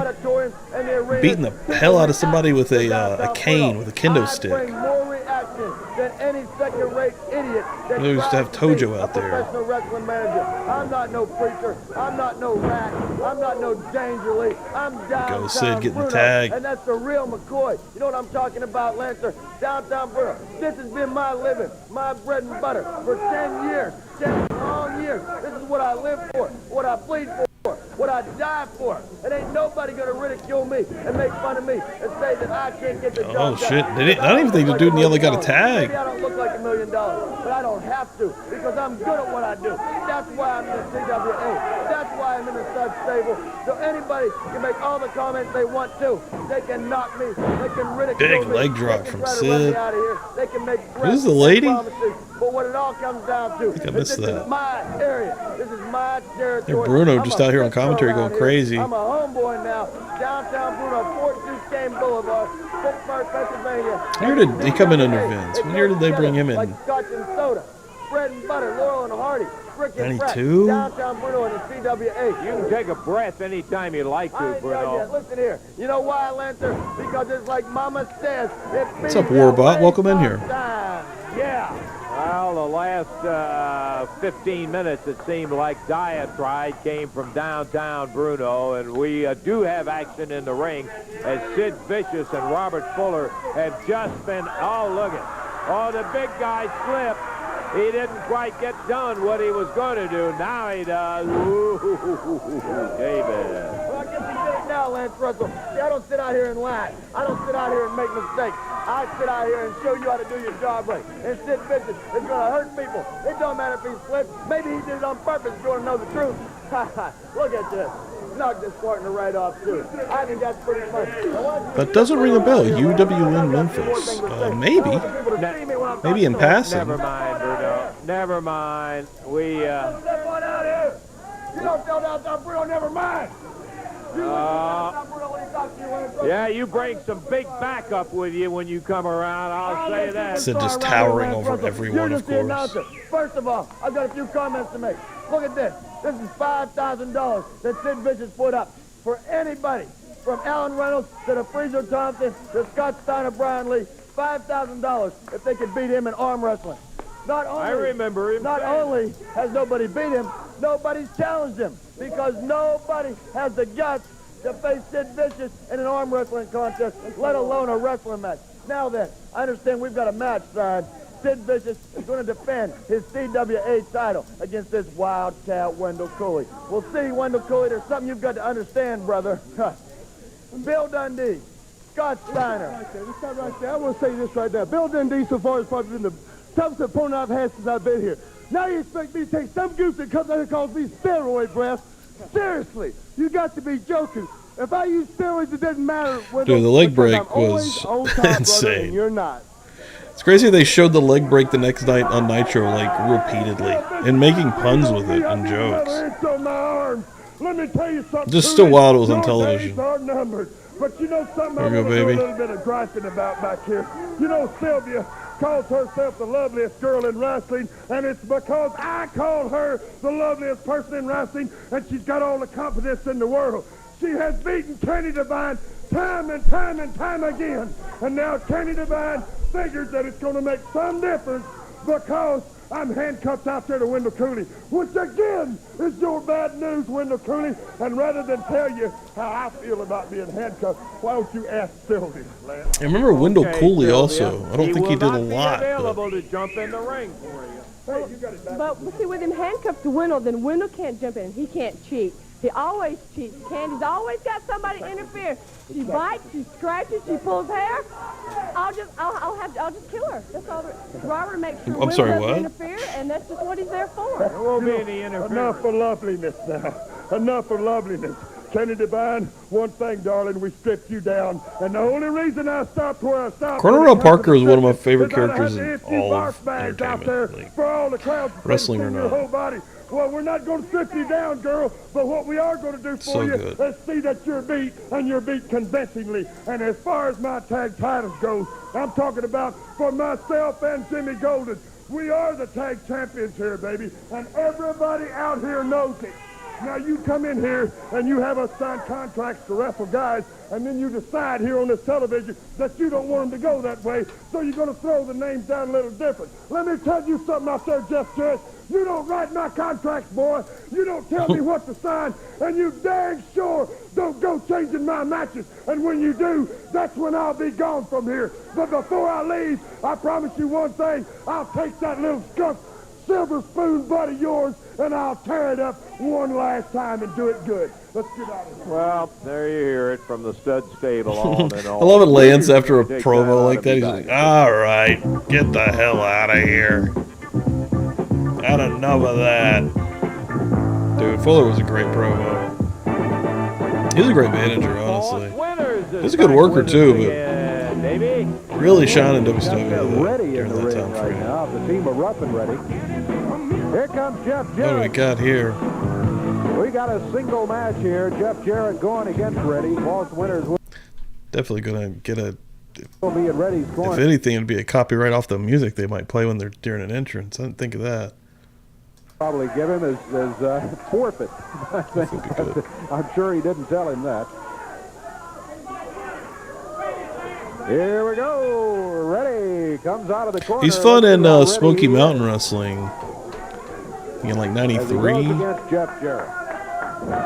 beating the hell out of somebody with a cane, with a kendo stick. More reaction than any second-rate idiot. We used to have Tojo out there. Professional wrestling manager. I'm not no preacher. I'm not no rat. I'm not no Danger Lee. I'm downtown Go Sid getting Bruno, the tag. and that's the real McCoy. You know what I'm talking about, Lancer? Downtown Bruno. This has been my living, my bread and butter for 10 years. 10 long years. This is what I live for, what I bleed for, what I die for. It ain't nobody gonna ridicule me and make fun of me and say that I can't get the job done. Oh, shit. I don't even think the dude in yellow got a tag. Maybe I don't look like $1 million, but I don't have to because I'm good at what I do. That's why I'm in the CWA. That's why I'm in the stud stable. So anybody can make all the comments they want to. They can knock me. They can ridicule Big me. leg drop They can from try to run me Sid. out of here. They can make Who's the lady? promises. But what it all comes down to I think I is missed this that. is my area. This is my territory. Yeah, Bruno I'm just a out here on big fella commentary out going here. crazy. I'm a homeboy now. Downtown Bruno, 42 Kane Boulevard, Pittsburgh, Pennsylvania. When year did he come in under Vince? When year did they bring him in? Like scotch and soda, bread and butter, Laurel and Hardy, Frick and Pratt, 92? Downtown Bruno and the CWA. You can take a breath anytime you like I to, ain't done yet. Bruno. Listen here. You know why, Lancer? Because it's like Mama says. What's up, Warbot? Welcome in here. Yeah. Well, the last 15 minutes, it seemed like diatribe came from downtown Bruno, and we do have action in the ring as Sid Vicious and Robert Fuller have just been, oh, look it. Oh, the big guy slipped. He didn't quite get done what he was going to do. Now he does. Ooh, David. Well, I guess he did it now, Lance Russell. See, I don't sit out here and lie. I don't sit out here and make mistakes. I sit out here and show you how to do your job right. And Sid Vicious is going to hurt people. It don't matter if he slipped. Maybe he did it on purpose if you want to know the truth. Look at this. Knock this partner right off, too. I think that's pretty funny. That doesn't ring a bell. UWN Memphis. Maybe in passing. Never mind, Bruno. Never mind. We, Step on out here. You don't tell downtown Bruno, never mind. yeah, you bring some big backup with you when you come around, I'll say that. Sid just towering over everyone, of course. First of all, I've got a few comments to make. Look at this. This is $5,000 that Sid Vicious put up for anybody, from Alan Reynolds to the Freezer Thompson to Scott Steiner, Brian Lee. $5,000 if they could beat him in arm wrestling. Not only, I remember him. Not only has nobody beat him, nobody's challenged him because nobody has the guts to face Sid Vicious in an arm wrestling contest, let alone a wrestling match. Now then, I understand we've got a match signed. Sid Vicious is going to defend his CWA title against this wildcat Wendell Cooley. We'll see, Wendell Cooley, there's something you've got to understand, brother. Bill Dundee, Scott Steiner. Just stop right there. I want to say this right there. Bill Dundee, so far, has probably been the toughest opponent I've had since I've been here. Now you expect me to take some goose that comes out and calls me steroid breath? Seriously, you got to be joking. If I use steroids, it doesn't matter. Dude, the leg break was insane. And you're not. It's crazy they showed the leg break the next night on Nitro, like, repeatedly, and making puns with it and jokes. Let me tell you something. Just still wild it was on television. But you know something There you go, baby. a little bit of griping about back here. You know, Sylvia calls herself the loveliest girl in wrestling, and it's because I call her the loveliest person in wrestling, and she's got all the confidence in the world. She has beaten Kenny Devine time and time and time again, and now Kenny Devine figures that it's going to make some difference because I'm handcuffed out there to Wendell Cooley, which again is your bad news, Wendell Cooley. And rather than tell you how I feel about being handcuffed, why don't you ask Sylvia, Lance? I remember Wendell Cooley Sylvia. also. I don't think he did a lot. He will not be But available to jump in the ring for you. But see, with him handcuffed to Wendell, then Wendell can't jump in. He can't cheat. He always cheats. Candy's always got somebody interfere. She bites, she scratches, she pulls hair. I'll just kill her. That's all. Robert makes sure I'm sorry, Wendell what? doesn't interfere, and that's just what he's there for. There won't be any interference. Enough for loveliness now. Enough for loveliness. Kenny Devine, one thing, darling, we stripped you down. And the only reason I stopped where I stopped... Cornell Parker is one of my favorite is that I characters had to in empty all barf of bags out entertainment. there Like, for all the crowds to wrestling see or your not. whole body. Well, we're not going to strip you down, girl, but what we are going to do for So you good. is see that you're beat, and you're beat convincingly. And as far as my tag titles go, I'm talking about for myself and Jimmy Golden. We are the tag champions here, baby, and everybody out here knows it. Now you come in here and you have us sign contracts to wrestle guys, and then you decide here on this television that you don't want them to go that way, so you're going to throw the names down a little different. Let me tell you something out there, Jeff Jarrett. You don't write my contracts, boy. You don't tell me what to sign, and you dang sure don't go changing my matches. And when you do, that's when I'll be gone from here. But before I leave, I promise you one thing. I'll take that little skunk silver spoon butt of yours, and I'll tear it up one last time and do it good. Let's get out of here. Well, there you hear it from the stud stable on and on. I love it, Lance, after a Take promo like out that. of He's the like, back. all right, get the hell out of here. Had enough of that. Dude, Fuller was a great promo. He's a great manager, honestly. He's a good worker, too, but really shining WCW Ready during in the that ring time right frame. now. The team are rough and ready. Here comes Jeff What do we Jarrett. got here? We got a single match here. Jeff Jarrett going against Reddy. Lost winners will Definitely gonna get a. be at Reddy's If corner. anything, it'd be a copyright off the music they might play when they're during an entrance. I didn't think of that. Probably give him his forfeit. I think. That'd be good. I'm sure he didn't tell him that. Here we go. Ready. Comes out of the corner. He's fun in Smoky Mountain Wrestling. In like As he goes 93. against Jeff Jarrett.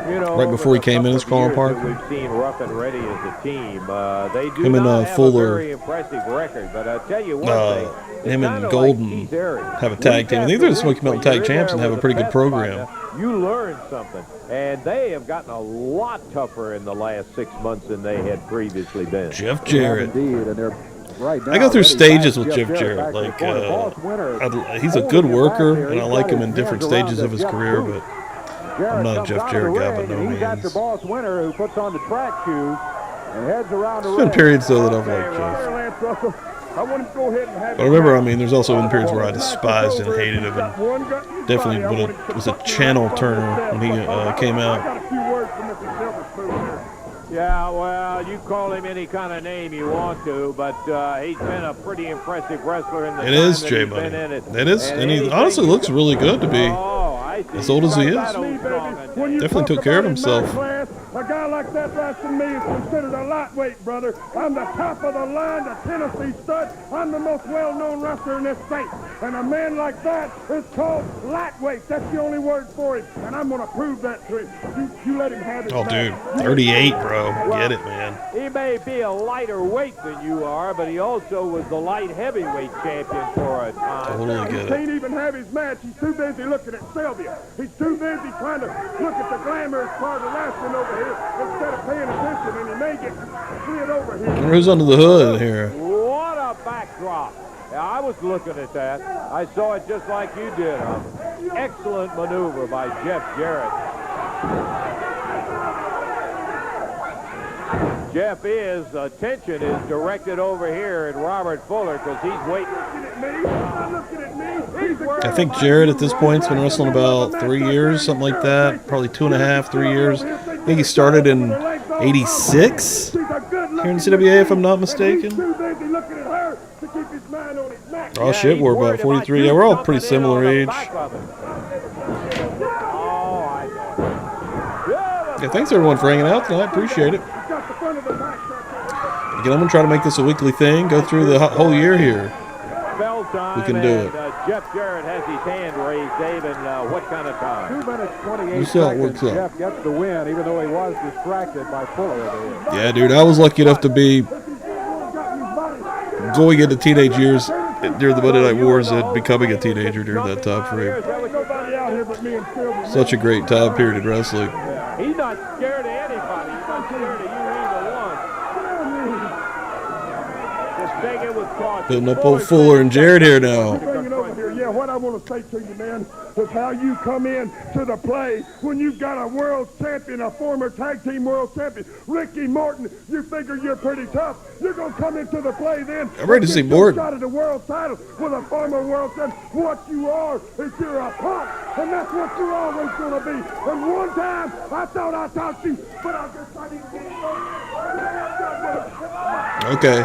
You know, Right before he came in as Carl Parker. We've seen Rough and Ready as a team. They do Him and, not have Fuller. a very impressive record, but I'll tell you one thing. Him it's and kinda Golden like Keith Harris. have a tag team. I think they're the Smoky Mountain When Tag you're Champs in and have there a pretty with good a program. fighter, you learn something, and they have gotten a lot tougher in the last 6 months than they had previously been. Jeff Jarrett. Indeed, and they're right now I go through ready stages back with Jeff back Jarrett. to the Like, corner. Boss winner. he's a good worker, and I like him in different stages of his career, but I'm not a comes Jeff out Jarrett of the guy by ring, no and he's after means. Boss Winner, who puts on the track shoes and heads around the There's been ring. periods, though, that I've liked Jeff. Lance Russell, I want him to go ahead and have But remember, I mean, there's also been periods where I despised and hated him, and definitely was a channel turner when he came I out. got a few words for Mr. Silver Spoon here. Yeah, well, you call him any kind of name you want to, but he's been a pretty impressive wrestler in the It time is that J he's Money. been in it. It is, and he anything honestly you looks got- really good to be Oh, I see. as old as he You is. got that old song in there. Definitely took care of himself. A guy like that wrestling me is considered a lightweight, brother. I'm the top of the line, the Tennessee stud. I'm the most well-known wrestler in this state. And a man like that is called lightweight. That's the only word for him. And I'm going to prove that to him. You let him have his Oh, match. dude, 38, bro. Get it, man. He may be a lighter weight than you are, but he also was the light heavyweight champion for a time. Totally He get it. can't even have his match. He's too busy looking at Sylvia. He's too busy trying to look at the glamorous part of wrestling over here instead of paying attention, and he may get slid over here. Remember who's under the hood here? What a backdrop. Yeah, I was looking at that. I saw it just like you did. Excellent maneuver by Jeff Jarrett. Jeff attention is directed over here at Robert Fuller because he's waiting. I think Jarrett at this point's been wrestling about 3 years, something like that. Probably 2.5, 3 years. I think he started in 86 here in CWA, if I'm not mistaken. Oh, shit, we're about 43. Yeah, we're all pretty similar age. Yeah, thanks everyone for hanging out tonight. Appreciate it. Again, I'm going to try to make this a weekly thing. Go through the whole year here. We can do it. Jeff Jarrett has his hand raised, Dave, and what kind of time? 2 minutes, 28 You see how it seconds. works out. Jeff gets the win, even though he was distracted by Fuller over here. Yeah, dude, I was lucky enough to be going into teenage years during the Monday Night Wars and becoming a teenager during that time frame. Such a great time period in wrestling. He's not scared of anybody. He's not scared of you either one. Just take it with caution. Building up old Fuller and Jarrett here now. Bringing over here. Yeah, what I want to say to you, man, is how you come in to the play when you've got a world champion, a former tag team world champion, Ricky Morton. You figure you're pretty tough. You're going to come into the play then. I'm ready to see Get your Morton. shot at the world title with a former world champion. What you are is you're a punk, and that's what you're always going to be. And one time, I thought I taught you, but I guess I didn't get it. Okay.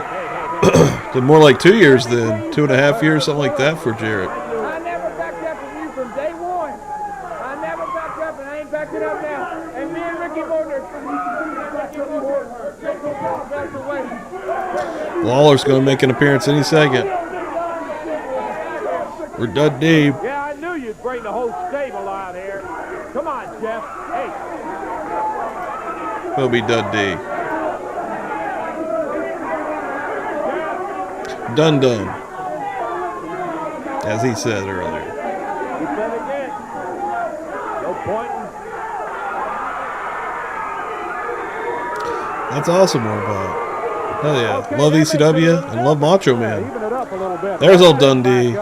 Then more like 2 years then. 2.5 years, something like that for Jarrett. I never backed up from you from day one. I never backed up, and I ain't backing up now. And me and Ricky Morton Lawler's going to make an appearance any second. We're Dundee. Yeah, I knew you'd bring the whole stable out here. Come on, Jeff. Hey. He'll be Dundee. Dun dun. As he said earlier. You said again. No pointing. That's awesome, Warbot. Hell yeah. Love ECW and love Macho Man. Even it up a little bit. There's old Dundee.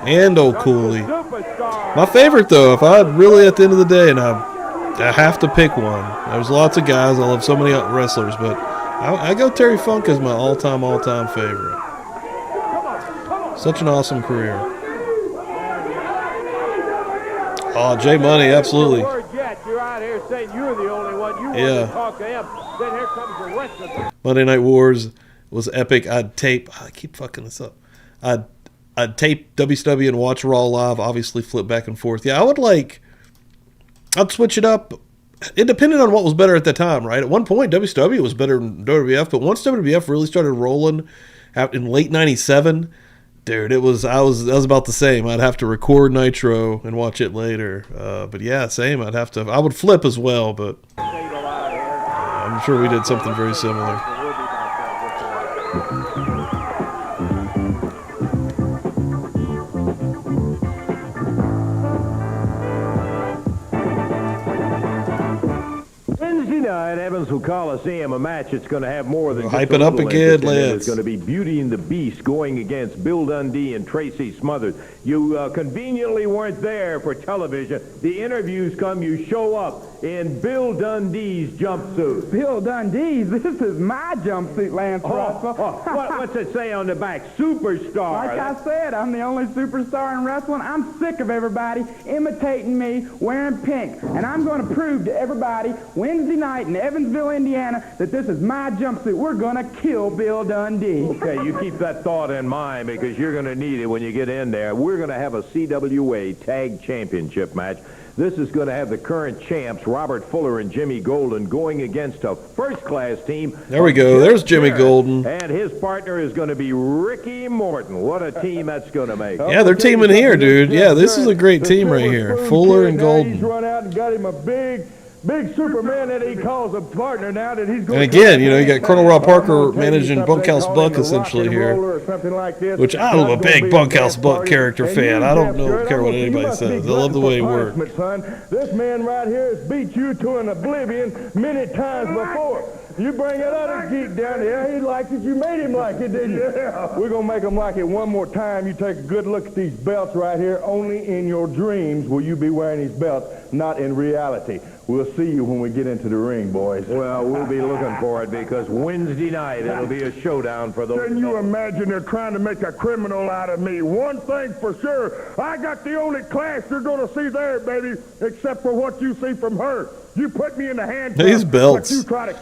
And old Cooley. Superstar. My favorite, though, if I really at the end of the day, and I have to pick one. There's lots of guys. I love so many wrestlers, but I go Terry Funk as my all-time favorite. Such an awesome career. Oh, J Money, absolutely. Word yet. You're out here saying you're the only one. You want Yeah. to talk to him. Then here comes the rest of them. Monday Night Wars was epic. I'd tape. I keep fucking this up. I'd tape WCW and watch Raw live. Obviously, flip back and forth. Yeah, I'd switch it up it depended on what was better at the time, right? At one point, WCW was better than WWF, but once WWF really started rolling out in late '97, dude, I was about the same. I'd have to record Nitro and watch it later. But yeah, same. I would flip as well, but I'm sure we did something very similar. At Evansville Coliseum, a match that's going to have more than hype it up again, Lance. It's going to be Beauty and the Beast going against Bill Dundee and Tracy Smothers. You conveniently weren't there for television. The interviews come, you show up in Bill Dundee's jumpsuit. Bill Dundee's? This is my jumpsuit, Lance Russell. What's it say on the back? Superstar. Like I said, I'm the only superstar in wrestling. I'm sick of everybody imitating me, wearing pink. And I'm going to prove to everybody Wednesday night in Evansville, Indiana, that this is my jumpsuit. We're going to kill Bill Dundee. Okay, you keep that thought in mind because you're going to need it when you get in there. We're going to have a CWA Tag Championship match. This is going to have the current champs, Robert Fuller and Jimmy Golden, going against a first-class team. There we go. There's Jimmy Golden. And his partner is going to be Ricky Morton. What a team that's going to make. Yeah, they're teaming here, dude. Yeah, this is a great team right here. Fuller and Golden. He's run out and got him a big Superman that he calls a partner now that he's going. And again, you know, you got Colonel Rob Parker managing Bunkhouse Buck essentially here, which I'm a big Bunkhouse Buck character fan. I don't care what anybody says. I love the way he works. This man right here has beat you to an oblivion many times before. You bring that other geek down here, he likes it. You made him like it, didn't you? Yeah. We're going to make him like it one more time. You take a good look at these belts right here. Only in your dreams will you be wearing these belts, not in reality. We'll see you when we get into the ring, boys. Well, we'll be looking for it because Wednesday night it'll be a showdown for those. Can you imagine they're trying to make a criminal out of me? One thing for sure, I got the only class you're going to see there, baby, except for what you see from her. You put me in the hand. These belts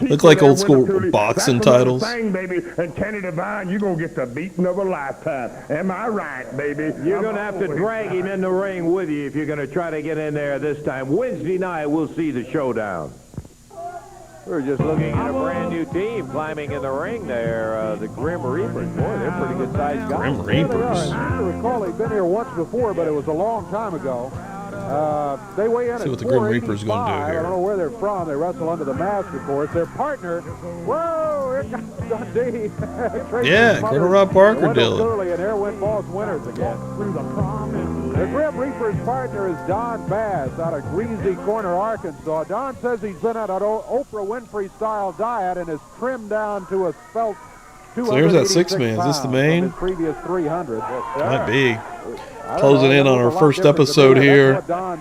look like old school boxing titles. Thing, baby. And Kenny Devine, you're going to get the beating of a lifetime. Am I right, baby? You're going to have to drag him in the ring with you if you're going to try to get in there this time. Wednesday night, we'll see the showdown. We're just looking at a brand new team climbing in the ring there. The Grim Reapers. Boy, they're pretty good sized guys. Grim Reapers. I recall they've been here once before, but it was a long time ago. They weigh in see what at the Grim Reapers going to do here. I don't know where they're from. They wrestle under the mask, of course. Their partner, whoa, here comes Dundee. Yeah, Colonel Rob Parker, Wendell Dylan. Cooley, and there went Boss Winners again. The Grim Reaper's partner is Don Bass out of Greasy Corner, Arkansas. Don says he's been at an Oprah Winfrey-style diet and is trimmed down to a spelt 286 So here's that six-man. Is this the main? Previous 300. Might be. Closing in on our first episode here on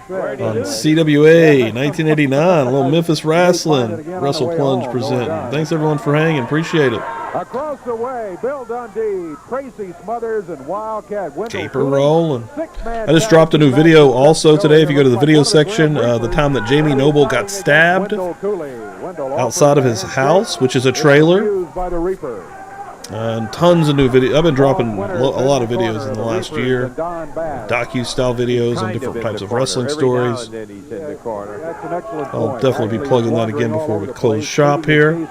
CWA 1989, a little Memphis Wrestling, Wrestle Plunge presenting. Thanks everyone for hanging, appreciate it. Across the way, Bill Dundee, Tracy Smothers, and Wildcat Wendell Keep her rolling. I just dropped a new video also today. If you go to the video section, the time that Jamie Noble got stabbed outside of his house, which is a trailer. And tons of new videos. I've been dropping a lot of videos in the last year. Docu-style videos on different types of wrestling stories. I'll definitely be plugging that again before we close shop here.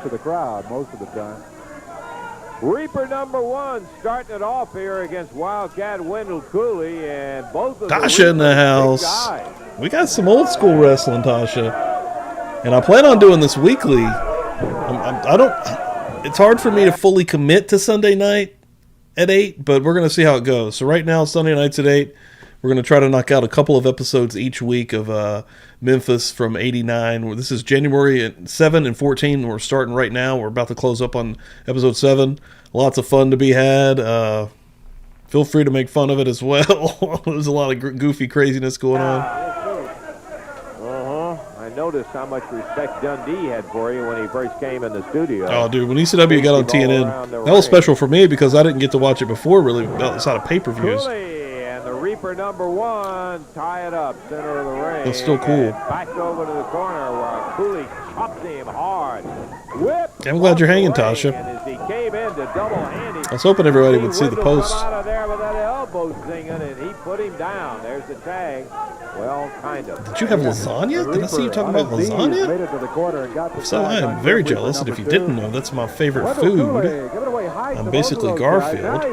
Reaper number one starting it off here against Wildcat Wendell Cooley, and both of Tasha in the house. We got some old school wrestling, Tasha. And I plan on doing this weekly. It's hard for me to fully commit to Sunday night at 8, but we're going to see how it goes. So right now, Sunday nights at 8, we're going to try to knock out a couple of episodes each week of Memphis from 89. This is January 7 and 14. We're starting right now. We're about to close up on episode 7. Lots of fun to be had. Feel free to make fun of it as well. There's a lot of goofy craziness going on. I noticed how much respect Dundee had for you when he first came in the studio. Oh, dude, when ECW got on TNN, that was special for me because I didn't get to watch it before, really, outside of pay-per-views. And the Reaper number one, tie it up, center of the ring. That's still cool. Back over to the corner where Cooley chops him hard. Whip. I'm glad you're hanging, Tasha. And as he came in to double handy, I was hoping everybody would see the post. out of there with that elbow. elbow singing, and he put him down. There's the tag. Well, kind of. Did you have lasagna? Did I see you talking about lasagna? If so, I am very jealous, and if you didn't know, that's my favorite food. I'm basically Garfield.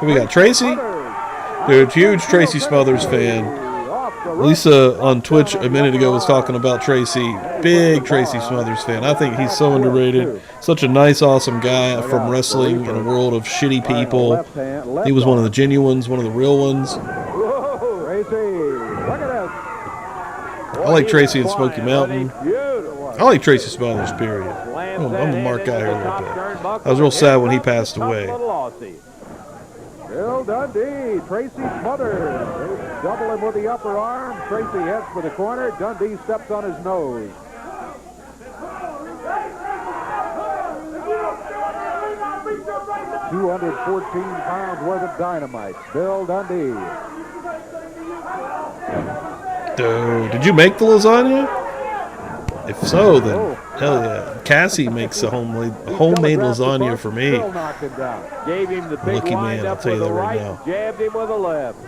We got Tracy. Dude, huge Tracy Smothers fan. Lisa on Twitch a minute ago was talking about Tracy. Big Tracy Smothers fan. I think he's so underrated. Such a nice, awesome guy from wrestling in a world of shitty people. He was one of the genuines, one of the real ones. I like Tracy and Smoky Mountain. I like Tracy Smothers, period. I'm a Mark guy here a little bit. I was real sad when he passed away. Bill Dundee, Tracy Smothers. They double him with the upper arm. Tracy heads for the corner. Dundee steps on his nose. £214 worth of dynamite. Bill Dundee. Dude, did you make the lasagna? If so, then hell yeah. Cassie makes a homemade lasagna for me. Gave him the big Lucky man, I'll tell you that right now. Jabbed him with a left.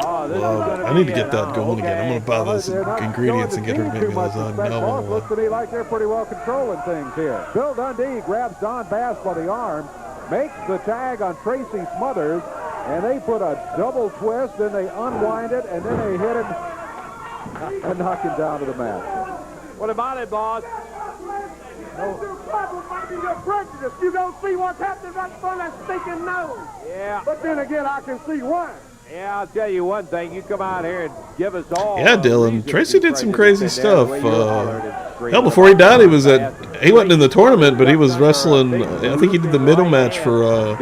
I need to get that going again. I'm going to buy those ingredients and get her to make me lasagna. Looks to me like they're pretty well controlling things here. Bill Dundee grabs Don Bass by the arm, makes the tag on Tracy Smothers, and they put a double twist, then they unwind it, and then they hit him and knock him down to the mat. What about it, boss? You're prejudiced. You don't see what's happening right in front of that stinking nose. Yeah. But then again, I can see why. Yeah, I'll tell you one thing. You come out here and give us all. Yeah, Dylan. Tracy did some crazy stuff. Hell, before he died, he wasn't in the tournament, but he was wrestling. I think he did the middle match for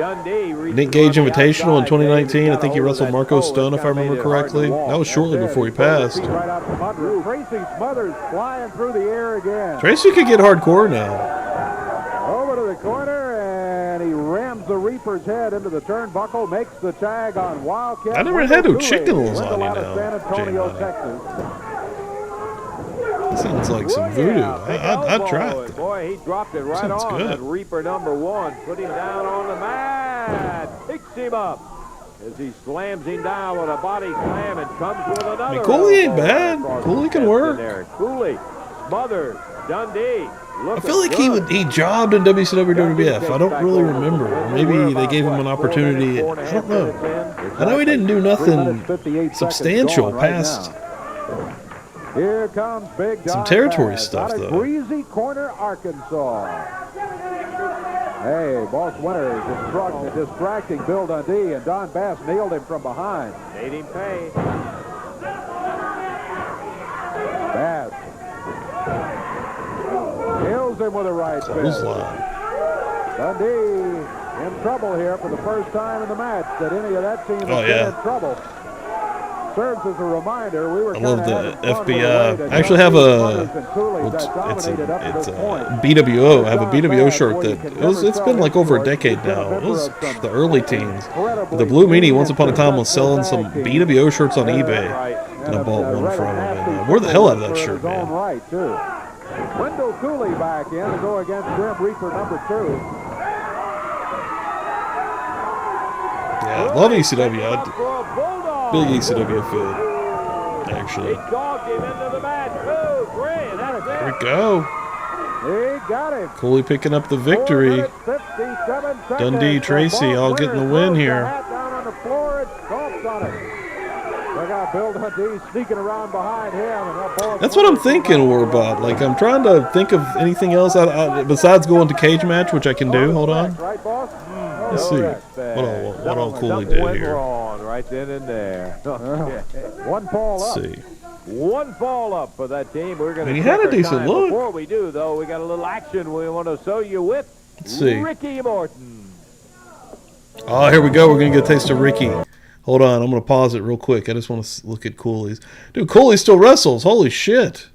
Nick Gage Invitational in 2019. I think he wrestled Marco Stunt, if I remember correctly. That was shortly before he passed. Tracy Smothers flying through the air again. Tracy could get hardcore now. Over to the corner, and he rams the Reaper's head into the turnbuckle, makes the tag on Wildcat. I never had no chicken lasagna now. San Antonio, Texas. That sounds like some voodoo. I'd try it. Boy, he dropped it right on that Reaper #1. Put him down on the mat. Picks him up as he slams him down with a body slam and comes with another. I mean, Cooley ain't bad. Cooley can work. Cooley, Smothers, Dundee. I feel like he jobbed in WCW WWF. I don't really remember. Maybe they gave him an opportunity. I don't know. I know he didn't do nothing substantial past Here comes Big some territory stuff, though. Breezy Corner, Arkansas. Hey, Boss Winter is distracting Bill Dundee, and Don Bass nailed him from behind. Made him pay. Bass kills him with a right fist. Dundee in trouble here for the first time in the match that any of that team has been in trouble. Serves as a reminder. I love the FBI. I actually have a BWO. I have a BWO shirt it's been like over a decade now. It was the early teens. The Blue Meanie once upon a time was selling some BWO shirts on eBay, and I bought one from him. And wore the hell out of that shirt, man. Wendell Cooley back in to go against Grim Reaper #2. Yeah, I love ECW. Big ECW fan, actually. There we go. He got him. Cooley picking up the victory. Dundee, Tracy all getting the win here. Down on the floor, it stomps on it. They got Bill Dundee sneaking around behind him. That's what I'm thinking, Warbot. Like, I'm trying to think of anything else besides going to cage match, which I can do. Hold on. Let's see what all Cooley did here. Right then and there. One fall up. Let's see. One fall up for that team. We're going to. He had a decent look. Before we do, though, we got a little action we want to show you with Ricky Morton. Oh, here we go. We're going to get a taste of Ricky. Hold on. I'm going to pause it real quick. I just want to look at Cooley's. Dude, Cooley still wrestles. Holy shit.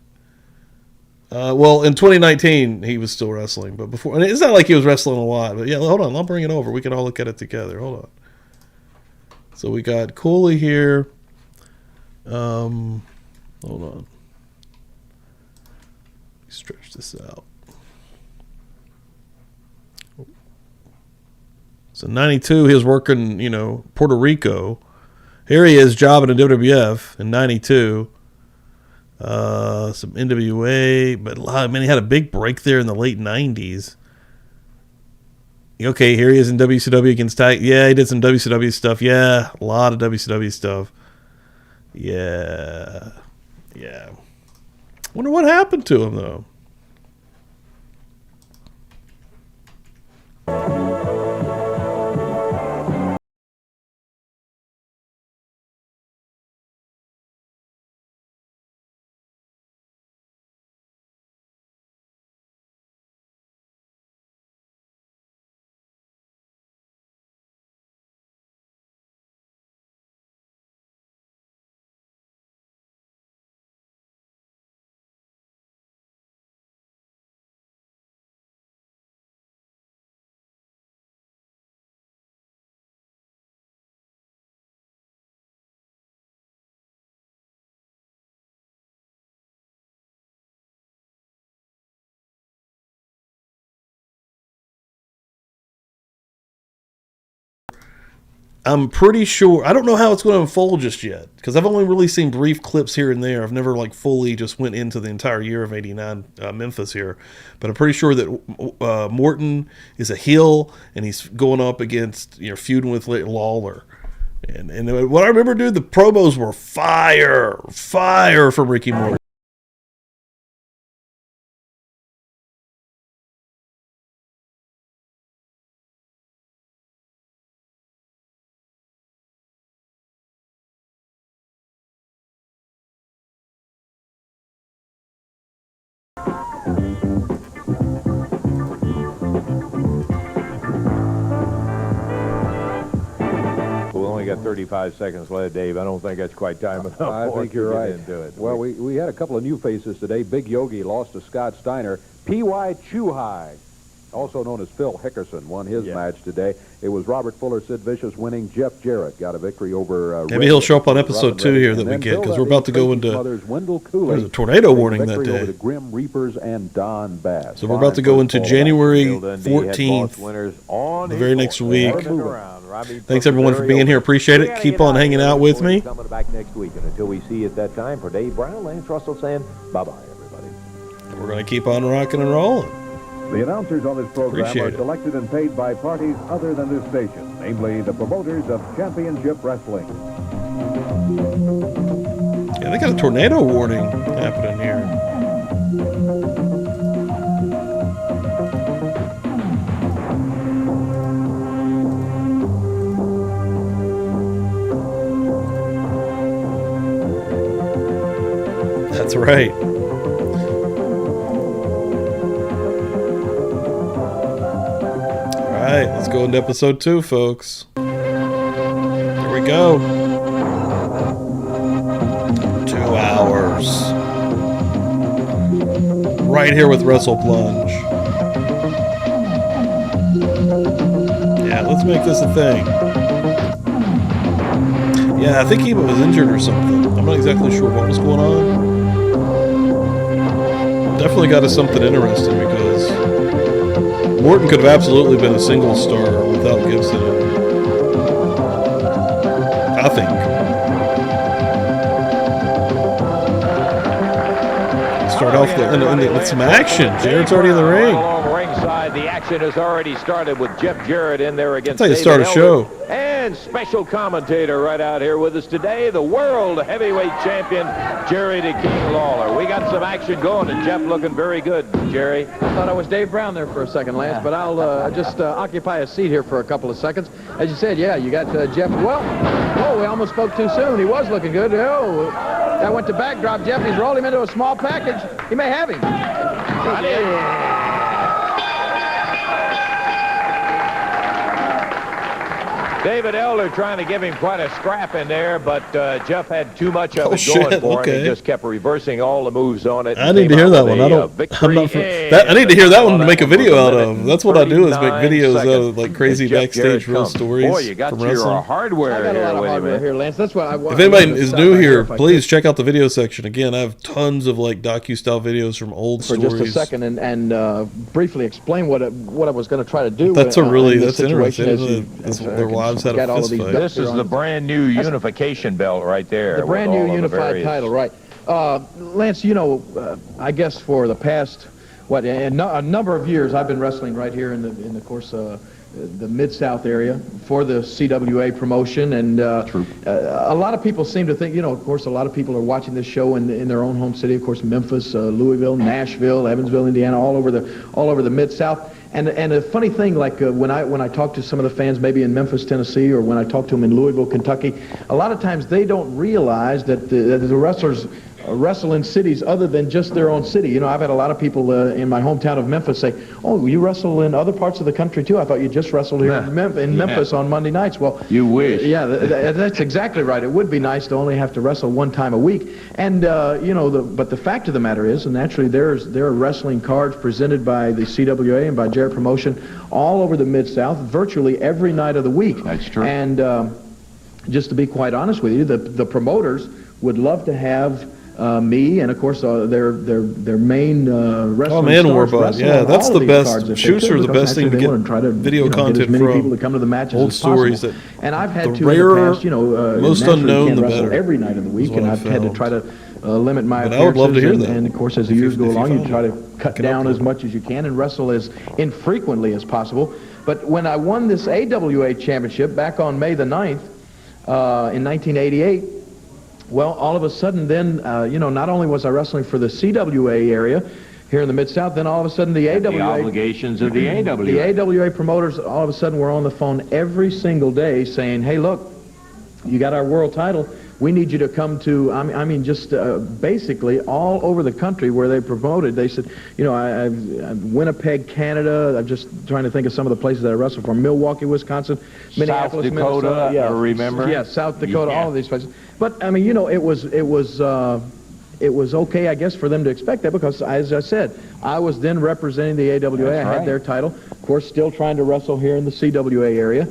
Well, in 2019, he was still wrestling. But before, and it's not like he was wrestling a lot. But yeah, hold on. I'll bring it over. We can all look at it together. Hold on. So we got Cooley here. Hold on. Stretch this out. So 92, he was working, Puerto Rico. Here he is jobbing in WWF in 92. Some NWA, but he had a big break there in the late 90s. Okay, here he is in WCW against Tag. Yeah, he did some WCW stuff. Yeah, a lot of WCW stuff. Yeah. Wonder what happened to him, though. I'm pretty sure. I don't know how it's going to unfold just yet because I've only really seen brief clips here and there. I've never fully just went into the entire year of '89 Memphis here, but I'm pretty sure that Morton is a heel and he's going up against feuding with Lawler. And what I remember, dude, the promos were fire from Ricky Morton. Got 35 seconds left, Dave. I don't think that's quite time enough. I think you're right. Into it. Well, we had a couple of new faces today. Big Yogi lost to Scott Steiner. P.Y. Chuhai, also known as Phil Hickerson, won his match today. It was Robert Fuller, Sid Vicious winning. Jeff Jarrett got a victory over maybe he'll show up on episode 2 here that we get, because we're about to go into Wendell Cooley. There's a tornado warning that day. Over the Grim Reapers and Don Bass. So we're about to go into January 14th, the very next week. Thanks everyone for being here. Appreciate it. Keep on hanging out with me. Coming back next week, and until we see you at that time, for Dave Brown, Lance Russell saying bye-bye, everybody. We're going to keep on rocking and rolling. The announcers on this program Appreciate are selected and paid by parties other than this station, namely the promoters of Championship Wrestling. Yeah, they got a tornado warning happening here. That's right. All right, let's go into episode 2, folks. Here we go. 2 hours. Right here with Wrestle Plunge. Yeah, let's make this a thing. Yeah, I think he was injured or something. I'm not exactly sure what was going on. Definitely got us something interesting because Morton could have absolutely been a single star without Gibson. I think. Start off with some action. Jarrett's already in the ring. Along ringside, the action has already started with Jeff Jarrett in there against That's how you start a show. And special commentator right out here with us today, the world heavyweight champion, Jerry the King Lawler. We got some action going, and Jeff looking very good, Jerry. I thought I was Dave Brown there for a second, Lance, but I'll just occupy a seat here for a couple of seconds. As you said, yeah, you got Jeff. Well, we almost spoke too soon. He was looking good. Oh, that went to backdrop. Jeff, he's rolled him into a small package. He may have him. David Elder trying to give him quite a scrap in there, but Jeff had too much of it going for him. He just kept reversing all the moves on it. I need to hear that one. I need to hear that one to make a video out of. That's what I do, is make videos out of like crazy backstage real stories. Boy, you got from your wrestling. hardware I got a lot of here. hardware here, Lance. That's what I want. If anybody is new here, please check out the video section. Again, I have tons of like docu-style videos from old for stories. just a second and briefly explain what I was going to try to do. That's interesting. Their wives had a fist fight. This is the brand new unification belt right there. The brand new unified title, right? Lance, you know, I guess for the past a number of years, I've been wrestling right here in the course the Mid-South area for the CWA promotion, and a lot of people seem to think, you know, of course, a lot of people are watching this show in their own home city, of course, Memphis, Louisville, Nashville, Evansville, Indiana, all over the Mid-South. And a funny thing, like when I talk to some of the fans, maybe in Memphis, Tennessee, or when I talk to them in Louisville, Kentucky, a lot of times they don't realize that the wrestlers wrestle in cities other than just their own city. You know, I've had a lot of people in my hometown of Memphis say, "Oh, you wrestle in other parts of the country too? I thought you just wrestled here in Memphis on Monday nights." Well, you wish. Yeah, that's exactly right. It would be nice to only have to wrestle one time a week. And you know, but the fact of the matter is, and naturally, there are wrestling cards presented by the CWA and by Jarrett Promotion all over the Mid-South, virtually every night of the week. That's true. And just to be quite honest with you, the promoters would love to have me and of course their main wrestling stars. Yeah, that's the best. Shoots are the best thing to get video content as many from. People to come to the matches old as stories possible. that And I've had the to rarer, in the past, you know, most unknown, the better. Every night of the week, and I've had to try to limit my appearances. I would love to hear that. And of course, as the years go along, you try to cut down as much as you can and wrestle as infrequently as possible. But when I won this AWA championship back on May the 9th in 1988. Well, all of a sudden then, you know, not only was I wrestling for the CWA area here in the Mid-South, then all of a sudden the AWA... The obligations of the AWA. The AWA promoters all of a sudden were on the phone every single day saying, "Hey, look, you got our world title. We need you to come to," I mean, just basically all over the country where they promoted. They said, you know, I've Winnipeg, Canada. I'm just trying to think of some of the places that I wrestled from. Milwaukee, Wisconsin, Minneapolis, South Dakota, Minnesota. Yeah, remember? Yeah, South Dakota, all of these places. But, I mean, you know, it was okay, I guess, for them to expect that because, as I said, I was then representing the AWA. I had their title. Of course, still trying to wrestle here in the CWA area.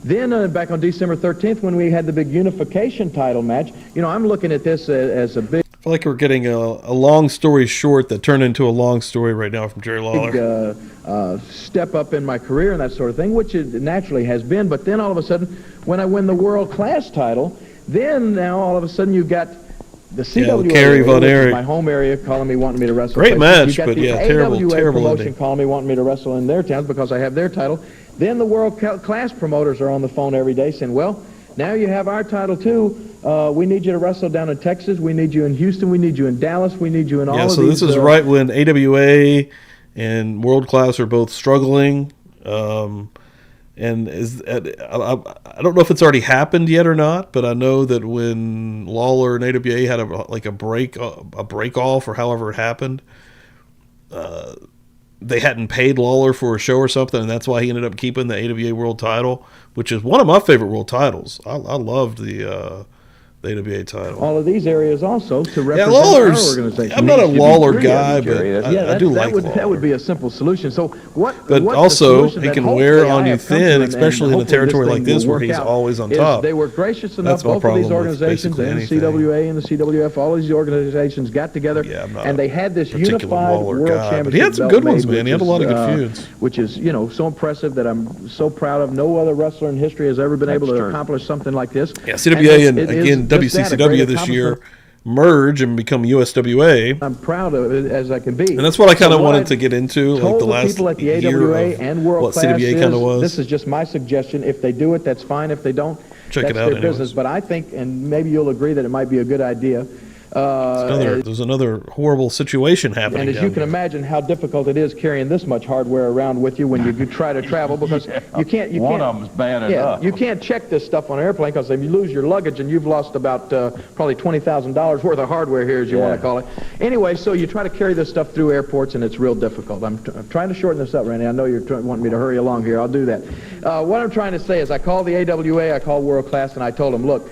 Then back on December 13th when we had the big unification title match, you know, I'm looking at this as a big... I feel like we're getting a long story short that turned into a long story right now from Jerry Lawler. Step up in my career and that sort of thing, which it naturally has been. But then all of a sudden, when I win the world class title, then now all of a sudden you've got the CWA area, my home area, calling me, wanting me to wrestle. Great match, but yeah, terrible promotion ending. calling me, wanting me to wrestle in their towns because I have their title. Then the world class promoters are on the phone every day saying, "Well, now you have our title too. We need you to wrestle down in Texas. We need you in Houston. We need you in Dallas. We need you in all of these." Yeah, so this is right when AWA and World Class are both struggling. And I don't know if it's already happened yet or not, but I know that when Lawler and AWA had a break off or however it happened, they hadn't paid Lawler for a show or something, and that's why he ended up keeping the AWA World title, which is one of my favorite world titles. I loved the AWA title. All of these areas also to represent our organization. I'm not a Lawler guy, but I do like Lawler. That would be a simple solution. So But also, he can wear on you thin, especially in a territory like this where he's always on top. They were gracious enough, both of these organizations, and the CWA and the CWF, all these organizations got together, and they had this unified world championship. But he had some good ones, man. He had a lot of good feuds. Which is, you know, so impressive that I'm so proud of. No other wrestler in history has ever been able to accomplish something like this. Yeah, CWA and again, WCCW this year merge and become USWA. I'm proud of it as I can be. And that's what I kind of wanted to get into, like the last people at the year AWA of and World what Class CWA kind of was. This is just my suggestion. If they do it, that's fine. If they don't, check that's it out their business. But I think, and maybe you'll agree that it might be a good idea, There's another horrible situation happening. And as you can imagine how difficult it is carrying this much hardware around with you when you try to travel, because you can't. One of them's bad enough. You can't check this stuff on an airplane, because if you lose your luggage and you've lost about probably $20,000 worth of hardware here, as you want to call it. Anyway, so you try to carry this stuff through airports, and it's real difficult. I'm trying to shorten this up, Randy. I know you're wanting me to hurry along here. I'll do that. What I'm trying to say is I called the AWA, I called World Class, and I told them, look,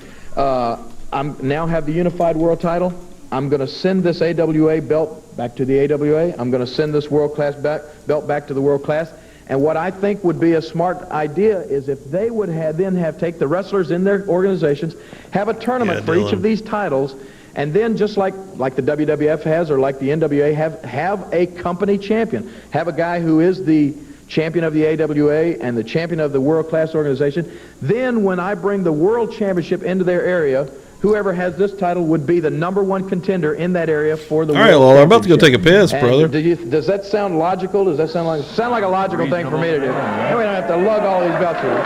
I'm now have the unified world title. I'm going to send this AWA belt back to the AWA. I'm going to send this world class belt back to the world class. And what I think would be a smart idea is if they would then take the wrestlers in their organizations, have a tournament for each of these titles, and then just like the WWF has or like the NWA have a company champion. Have a guy who is the champion of the AWA and the champion of the world-class organization. Then when I bring the world championship into their area, whoever has this title would be the #1 contender in that area for the world championship. All right, Lawler, I'm about to go take a piss, brother. Does that sound logical? Does that sound like a logical thing for me to do? And we don't have to lug all these belts here.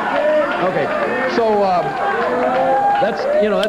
Okay, so that's.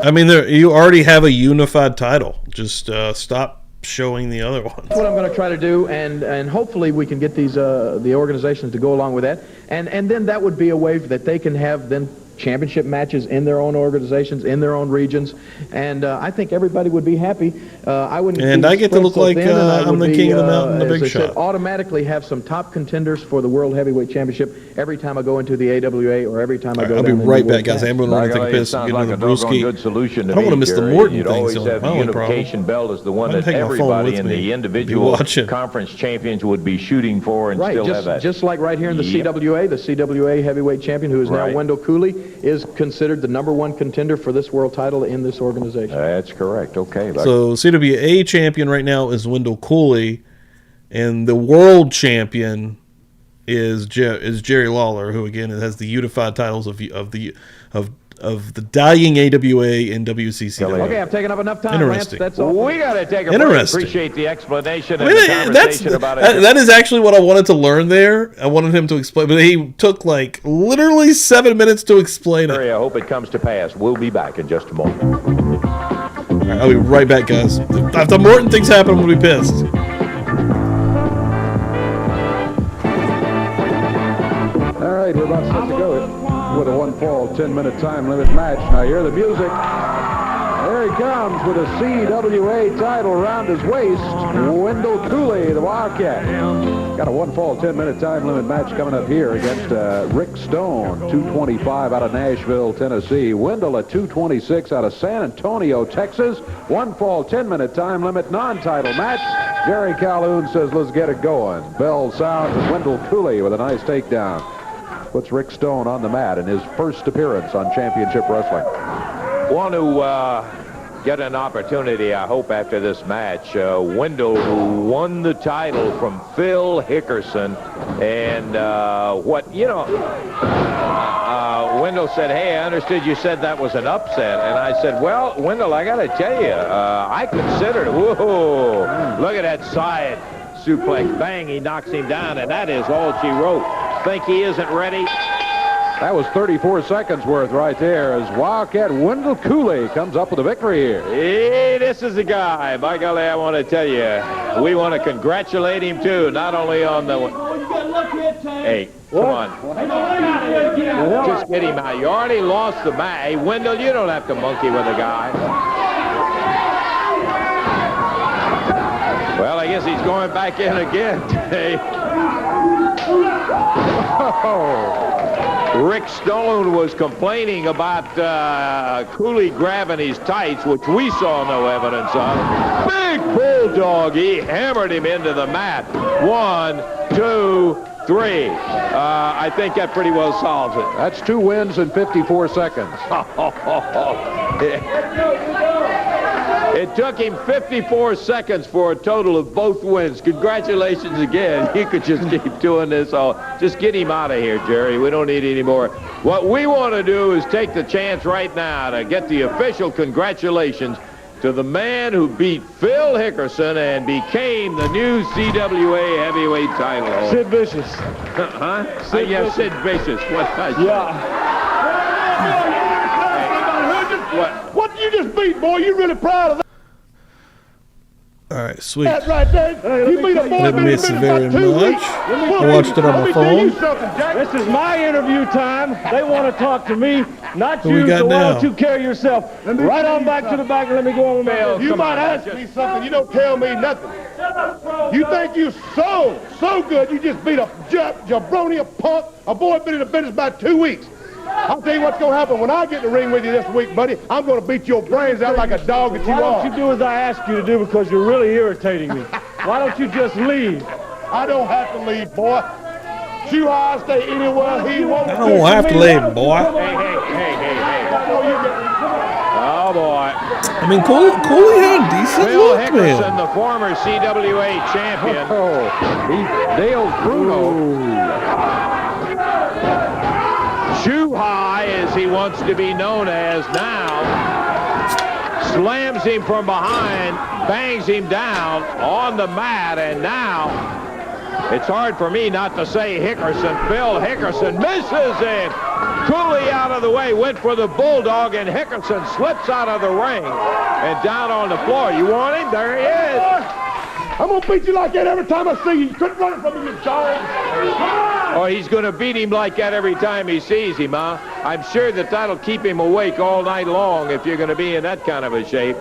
I mean, you already have a unified title. Just stop showing the other ones. That's what I'm going to try to do, and hopefully we can get these the organizations to go along with that, and then that would be a way that they can have then championship matches in their own organizations, in their own regions, and I think everybody would be happy. I wouldn't. And I get to look like I'm the king of the mountain, the big shot. Automatically have some top contenders for the World Heavyweight Championship every time I go into the AWA or every time I go. I'll be right back, guys. I'm going to take a piss. Sounds like a doggone good solution to me. I don't want to miss the Morton thing. Always have the unification belt as the one that everybody in the individual conference champions would be shooting for, and still have that. Just like right here in the CWA, the CWA Heavyweight Champion, who is now Wendell Cooley, is considered the #1 contender for this world title in this organization. That's correct. Okay. So CWA champion right now is Wendell Cooley, and the world champion is Jerry Lawler, who again has the unified titles of the dying AWA and WCCW. Okay, I've taken up enough time. Interesting. Lance, that's all. We got to take a break. Appreciate the explanation and the conversation about it. That is actually what I wanted to learn there. I wanted him to explain, but he took like literally 7 minutes to explain it. I hope it comes to pass. We'll be back in just a moment. All right, I'll be right back, guys. If the Morton things happen, I'm going to be pissed. All right, we're about set to go with a 1-fall, 10-minute time limit match. Now hear the music. There he comes with a CWA title around his waist. Wendell Cooley, the Wildcat. Got a 1-fall, 10-minute time limit match coming up here against Rick Stone, 225 out of Nashville, Tennessee. Wendell at 226 out of San Antonio, Texas. 1-fall, 10-minute time limit non-title match. Jerry Calhoun says, let's get it going. Bell sounds, and Wendell Cooley with a nice takedown puts Rick Stone on the mat in his first appearance on Championship Wrestling. Want to get an opportunity, I hope, after this match. Wendell, who won the title from Phil Hickerson, and Wendell said, hey, I understood you said that was an upset. And I said, well, Wendell, I got to tell you, I considered, whoa, look at that side suplex. Bang, he knocks him down, and that is all she wrote. Think he isn't ready? That was 34 seconds worth right there as Wildcat Wendell Cooley comes up with a victory here. Hey, this is the guy. By golly, I want to tell you, we want to congratulate him, too, not only on the... Hey, come on. Just get him out. You already lost the match. Hey, Wendell, you don't have to monkey with a guy. Well, I guess he's going back in again today. Rick Stone was complaining about Cooley grabbing his tights, which we saw no evidence of. Big bulldog. He hammered him into the mat. 1, 2, 3. I think that pretty well solves it. That's 2 wins in 54 seconds. It took him 54 seconds for a total of both wins. Congratulations again. You could just keep doing this. Just get him out of here, Jerry. We don't need any more. What we want to do is take the chance right now to get the official congratulations to the man who beat Phil Hickerson and became the new CWA heavyweight title holder. Sid Vicious. Huh? Sid Vicious. What you just beat, boy? You really proud of that? All right, sweet. That right there. You beat a boy Didn't miss it very about 2 much. weeks. I watched it on my phone. This is my interview time. They want to talk to me, not Who we you. got So why now? don't you carry yourself right on back to the back and let me go on with my business. You might ask me something. You don't tell me nothing. You think you so good you just beat a jabroni, a punk, a boy been in the business about 2 weeks. I'll tell you what's going to happen. When I get in the ring with you this week, buddy, I'm going to beat your brains out like a dog that you Why are. don't you do as I ask you to do because you're really irritating me? Why don't you just leave? I don't have to leave, boy. Chuhai stay anywhere he wants to. I don't have to leave, boy. Hey. Oh, boy. I mean, Cooley had a decent Bill look, Hickerson, man. the former CWA champion. He's Dale Bruno. Chuhai, as he wants to be known as now, slams him from behind, bangs him down on the mat, and now it's hard for me not to say Hickerson. Bill Hickerson misses it. Cooley out of the way, went for the bulldog, and Hickerson slips out of the ring and down on the floor. You want him? There he is. I'm going to beat you like that every time I see you. You couldn't run from me, you dog. Oh, he's going to beat him like that every time he sees him, huh? I'm sure that'll keep him awake all night long if you're going to be in that kind of a shape.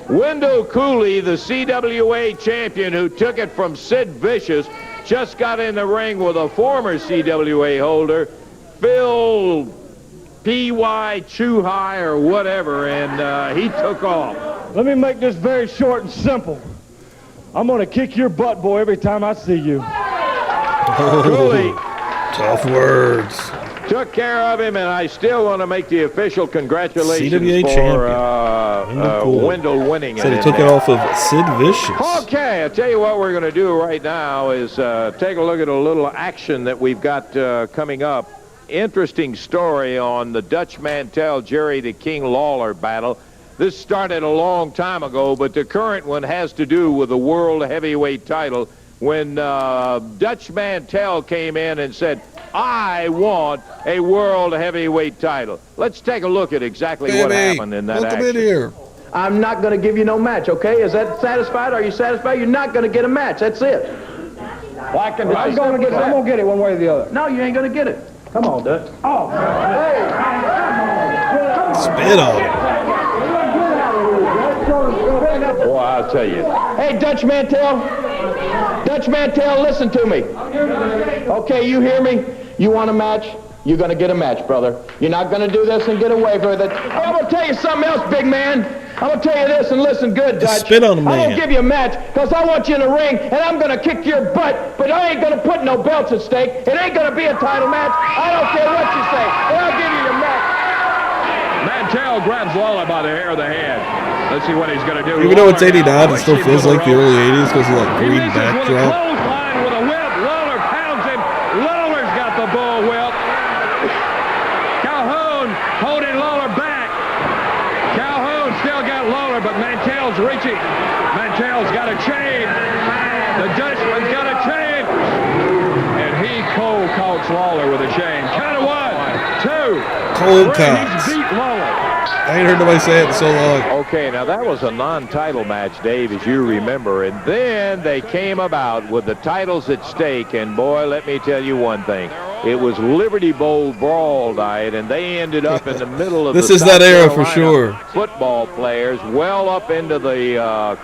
Wendell Cooley, the CWA champion who took it from Sid Vicious, just got in the ring with a former CWA holder, Phil P.Y. Chuhai or whatever, and he took off. Let me make this very short and simple. I'm going to kick your butt, boy, every time I see you. Cooley Tough words. took care of him, and I still want to make the official congratulations CWA for Wendell winning it. Said he took it off of Sid Vicious. Okay, I'll tell you what we're going to do right now is take a look at a little action that we've got coming up. Interesting story on the Dutch Mantel, Jerry the King Lawler battle. This started a long time ago, but the current one has to do with the World Heavyweight title when Dutch Mantel came in and said, I want a World Heavyweight title. Let's take a look at exactly what happened in that welcome action. in here. I'm not going to give you no match, okay? Is that satisfied? Are you satisfied? You're not going to get a match. That's it. I'm going to get it one way or the other. No, you ain't going to get it. Come on, Dutch. Oh, Spit on it. Boy, I'll tell you. Hey, Dutch Mantel. Dutch Mantel, listen to me. Okay, you hear me? You want a match? You're going to get a match, brother. You're not going to do this and get away with it. I'm going to tell you something else, big man. I'm going to tell you this, and listen good, Dutch. Spit on him, I'm going man. to give you a match because I want you in the ring, and I'm going to kick your butt, but I ain't going to put no belts at stake. It ain't going to be a title match. I don't care what you say, but I'll give you your match. Mantel grabs Lawler by the hair of the head. Let's see what he's going to do. Even though it's 89, it still feels like the early 80s because of that green backdrop. Clothesline with a whip. Lawler pounds him. Lawler's got the bull whip. Calhoun holding Lawler back. Calhoun still got Lawler, but Mantel's reaching. Mantel's got a chain. The Dutchman's got a chain. And he cold cocks Lawler with a chain. Count of 1, 2. Cold Three. cocks. He's beat Lawler. I ain't heard nobody say it in so long. Okay, now that was a non-title match, Dave, as you remember. And then they came about with the titles at stake. And, boy, let me tell you one thing. It was Liberty Bowl brawl night, and they ended up in the middle of This the is that South era for Carolina sure. Football players well up into the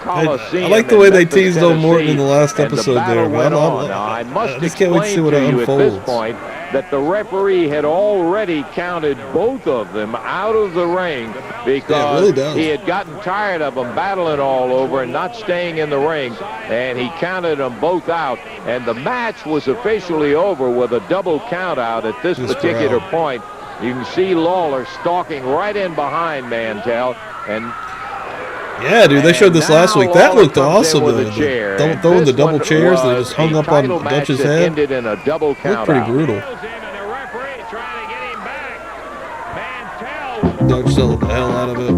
Coliseum. I like the way in they Memphis, teased old Morton in the last Tennessee, and episode the battle there, man. went on. Now, I must just can't wait to see what explain to you at this unfolds. point that the referee had already counted both of them out of the ring because really does. he had gotten tired of them battling all over and not staying in the ring, and he counted them both out, and the match was officially over with a double count out at this particular point. You can see Lawler stalking right in behind Mantel, and Yeah, dude, they showed this last week. That looked awesome, with though. a chair. Throwing the This double one chairs that was just hung a up on title match Dutch's that head. ended in a double Looked count pretty out. brutal. Dutch selling the hell out of it.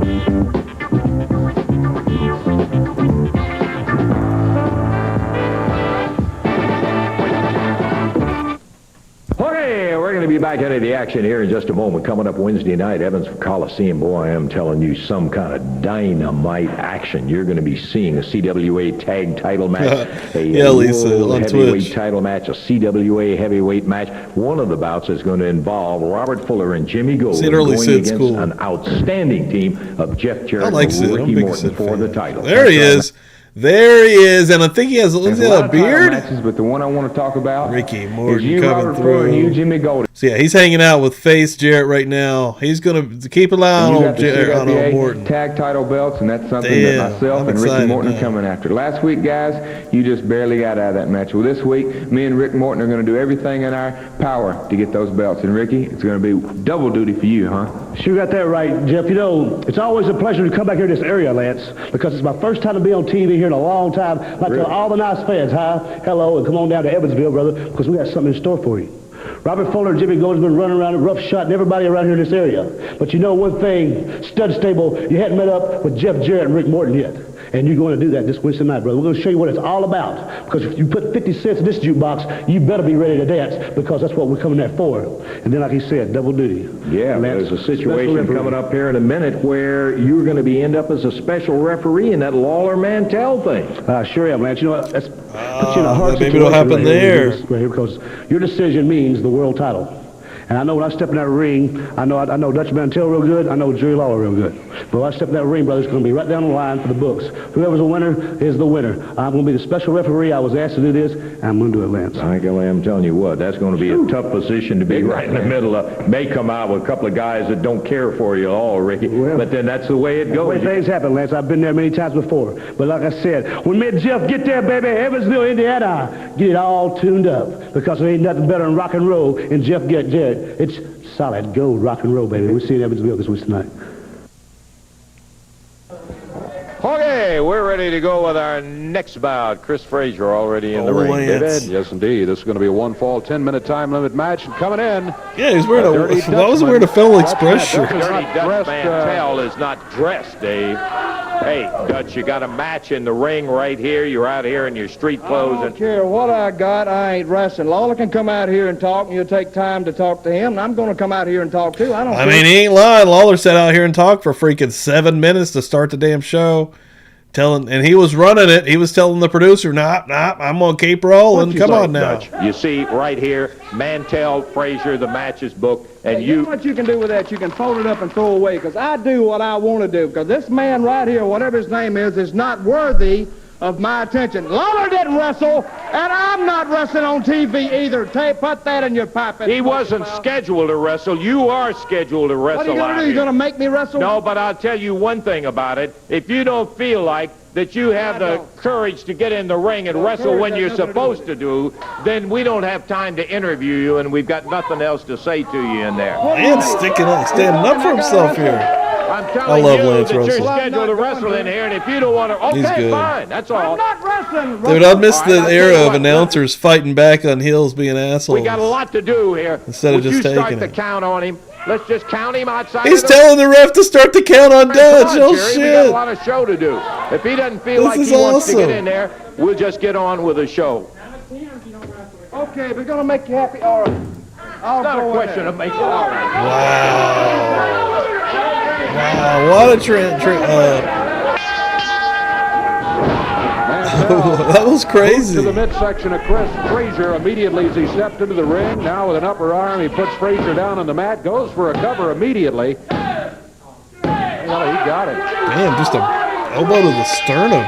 Okay, we're going to to be back into the action here in just a moment. Coming up Wednesday night, Evans Coliseum. Boy, I am telling you, some kind of dynamite action. You're going to be seeing a CWA tag title match, a Lisa, World on Heavyweight Twitch. title match, a CWA heavyweight match. One of the bouts is going to involve Robert Fuller and Jimmy Gold going Sid's against cool. an outstanding team of Jeff Jarrett I like and Sid. I'm a Ricky big Morton Sid for fan. the title. There he is. There he is, and I think he has a There's a lot of title beard. matches, but the one I want to talk about Ricky is Morton you, coming Robert Fuller, and you, through. Jimmy Gold. So yeah, he's hanging out with Face Jarrett right now. He's going to keep an eye And you on got the CWA Morton. tag title belts, and that's something Yeah, that myself I'm and Ricky excited Morton now. are coming after. Last week, guys, you just barely got out of that match. Well, this week, me and Rick Morton are going to do everything in our power to get those belts. And Ricky, it's going to be double duty for you, huh? Sure got that right, Jeff. You know, it's always a pleasure to come back here to this area, Lance, because it's my first time to be on TV here in a long time. I'd like to tell all the nice fans, hi, hello, and come on down to Evansville, brother, because we got something in store for you. Robert Fuller and Jimmy Gold's been running around and rough shotting everybody around here in this area. But you know one thing, Stud Stable, you hadn't met up with Jeff Jarrett and Rick Morton yet. And you're going to do that this Wednesday night, brother. We're going to show you what it's all about. Because if you put 50 cents in this jukebox, you better be ready to dance, because that's what we're coming there for. And then, like he said, double duty. Yeah, Lance, there's a situation coming up here in a minute where you're going to be end up as a special referee in that Lawler Mantel thing. I sure am, Lance. You know what? That's put you in a hard maybe it'll situation happen right there. Right here, because your decision means the world title. And I know when I step in that ring, I know Dutch Mantel real good. I know Jerry Lawler real good. But when I step in that ring, brother, it's going to be right down the line for the books. Whoever's the winner is the winner. I'm going to be the special referee. I was asked to do this, and I'm going to do it, Lance. I'm telling you what, that's going to be a tough position to be right in the middle of. May come out with a couple of guys that don't care for you at all, Ricky. But then that's the way it goes. That's the way things happen, Lance. I've been there many times before. But like I said, when me and Jeff get there, baby, Evansville, Indiana, get it all tuned up. Because there ain't nothing better than rock and roll and Jeff Jarrett. It's solid gold rock and roll, baby. We're seeing Evansville this week tonight. Okay, we're ready to go with our next bout. Chris Frazier already in the ring. David? Yes, indeed. This is going to be a one-fall, 10-minute time limit match. And coming in. Yeah, he's wearing why was he wearing a Federal Express shirt? Dirty Dutch Mantel is not dressed, Dave. Hey, Dutch, you got a match in the ring right here. You're out here in your street clothes. I don't care what I got. I ain't wrestling. Lawler can come out here and talk, and you'll take time to talk to him. And I'm going to come out here and talk, too. I mean, he ain't lying. Lawler sat out here and talked for freaking 7 minutes to start the damn show. And he was running it. He was telling the producer, nah, I'm going to keep rolling. Come on now. Dutch? You see right here, Mantel, Frazier, the match is booked. And you know what you can do with that? You can fold it up and throw away, because I do what I want to do. Because this man right here, whatever his name is not worthy of my attention. Lawler didn't wrestle, and I'm not wrestling on TV either. Put that in your pipe. He wasn't scheduled to wrestle. You are scheduled to wrestle. What are you going to do? You going to make me wrestle? No, but I'll tell you one thing about it. If you don't feel like that you have the courage to get in the ring and wrestle when you're supposed to do, then we don't have time to interview you, and we've got nothing else to say to you in there. Man's standing up for himself here. I'm telling I love you Lance that you're Russell. scheduled to wrestle in here, and if you don't want to, He's okay, good. fine, that's all. I'm not wrestling. Dude, I miss the era of announcers fighting back on heels being assholes. We got a lot to do here. Instead of Would just you start taking the it. count on him? Let's just count him outside. He's of the telling the ref to start the count on Dutch. Come on, Oh, Jerry, we got a shit. lot of show to do. If he doesn't feel This like is he wants to get awesome. in there, we'll just get on with the show. Okay, we're going to make you happy. All right. It's not a question of making it all right. Wow, what a that was crazy. To the midsection of Chris Frazier immediately as he stepped into the ring. Now with an upper arm, he puts Frazier down on the mat, goes for a cover immediately. Well, he got it. Damn, just a elbow to the sternum.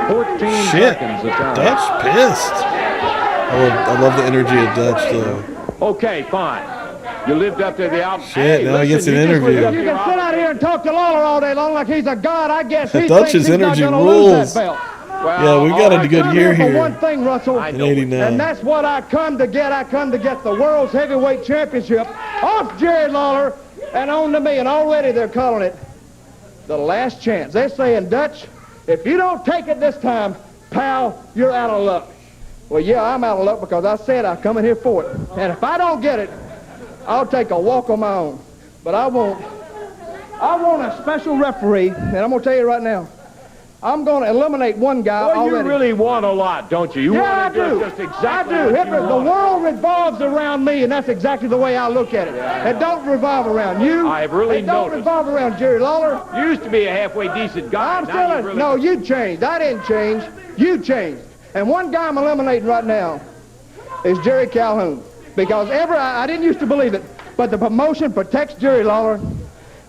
14 Shit, seconds the time. Dutch pissed. I love the energy of Dutch, though. Okay, fine. You lived up to the out. Shit, now he gets an interview. You can sit out here and talk to Lawler all day long like he's a god. I guess he Dutch's thinks he's energy not going to rules. lose that belt. Yeah, we got a good year I'm here here for one thing, Russell, in 89. and that's what I come to get. I come to get the World's Heavyweight Championship off Jerry Lawler and on to me. And already they're calling it the last chance. They're saying, Dutch, if you don't take it this time, pal, you're out of luck. Well, yeah, I'm out of luck because I said I'm coming here for it. And if I don't get it, I'll take a walk on my own. But I want a special referee, and I'm going to tell you right now, I'm going to eliminate one guy Well, already. you really want a lot, don't you? You Yeah, want to I do do. just exactly I do. what Hipper, you the want. world revolves around me, and that's exactly the way I look at it. It don't revolve around you. I've really It don't noticed. revolve around Jerry Lawler. You used to be a halfway decent guy. I'm Now still you a, really no, you changed. I didn't change. You changed. And one guy I'm eliminating right now is Jerry Calhoun. Because I didn't used to believe it, but the promotion protects Jerry Lawler.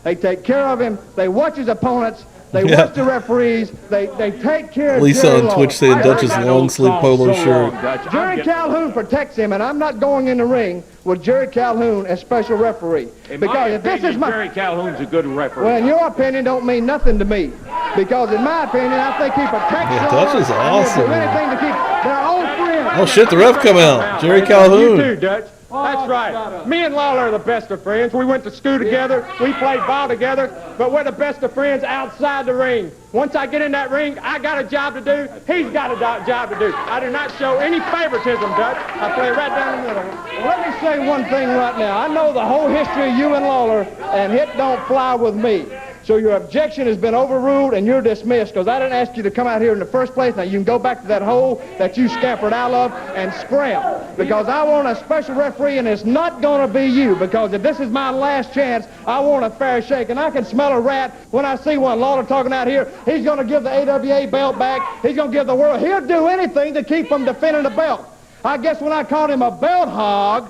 They take care of him. They watch his opponents. They watch the referees. They take care of Lisa Jerry on Lawler. Twitch saying Dutch's long sleeve polo shirt. Jerry Calhoun protects him, and I'm not going in the ring with Jerry Calhoun as special referee. In because my if this opinion, is my Jerry Calhoun's a good referee. well, in your opinion, don't mean nothing to me. Because in my opinion, I think he protects Yeah, Lawler, Dutch is and awesome, he'll do man. anything to keep their old friends. Oh shit, the ref come out. Jerry You Calhoun. too, Dutch. That's right. Me and Lawler are the best of friends. We went to school together. We played ball together. But we're the best of friends outside the ring. Once I get in that ring, I got a job to do. He's got a job to do. I do not show any favoritism, Dutch. I play right down the middle. Let me say one thing right now. I know the whole history of you and Lawler, and it don't fly with me. So your objection has been overruled, and you're dismissed, because I didn't ask you to come out here in the first place. Now, you can go back to that hole that you scampered out of and scram, because I want a special referee, and it's not going to be you, because if this is my last chance, I want a fair shake, and I can smell a rat when I see one. Lawler talking out here, he's going to give the AWA belt back. He's going to give the world. He'll do anything to keep from defending the belt. I guess when I called him a belt hog,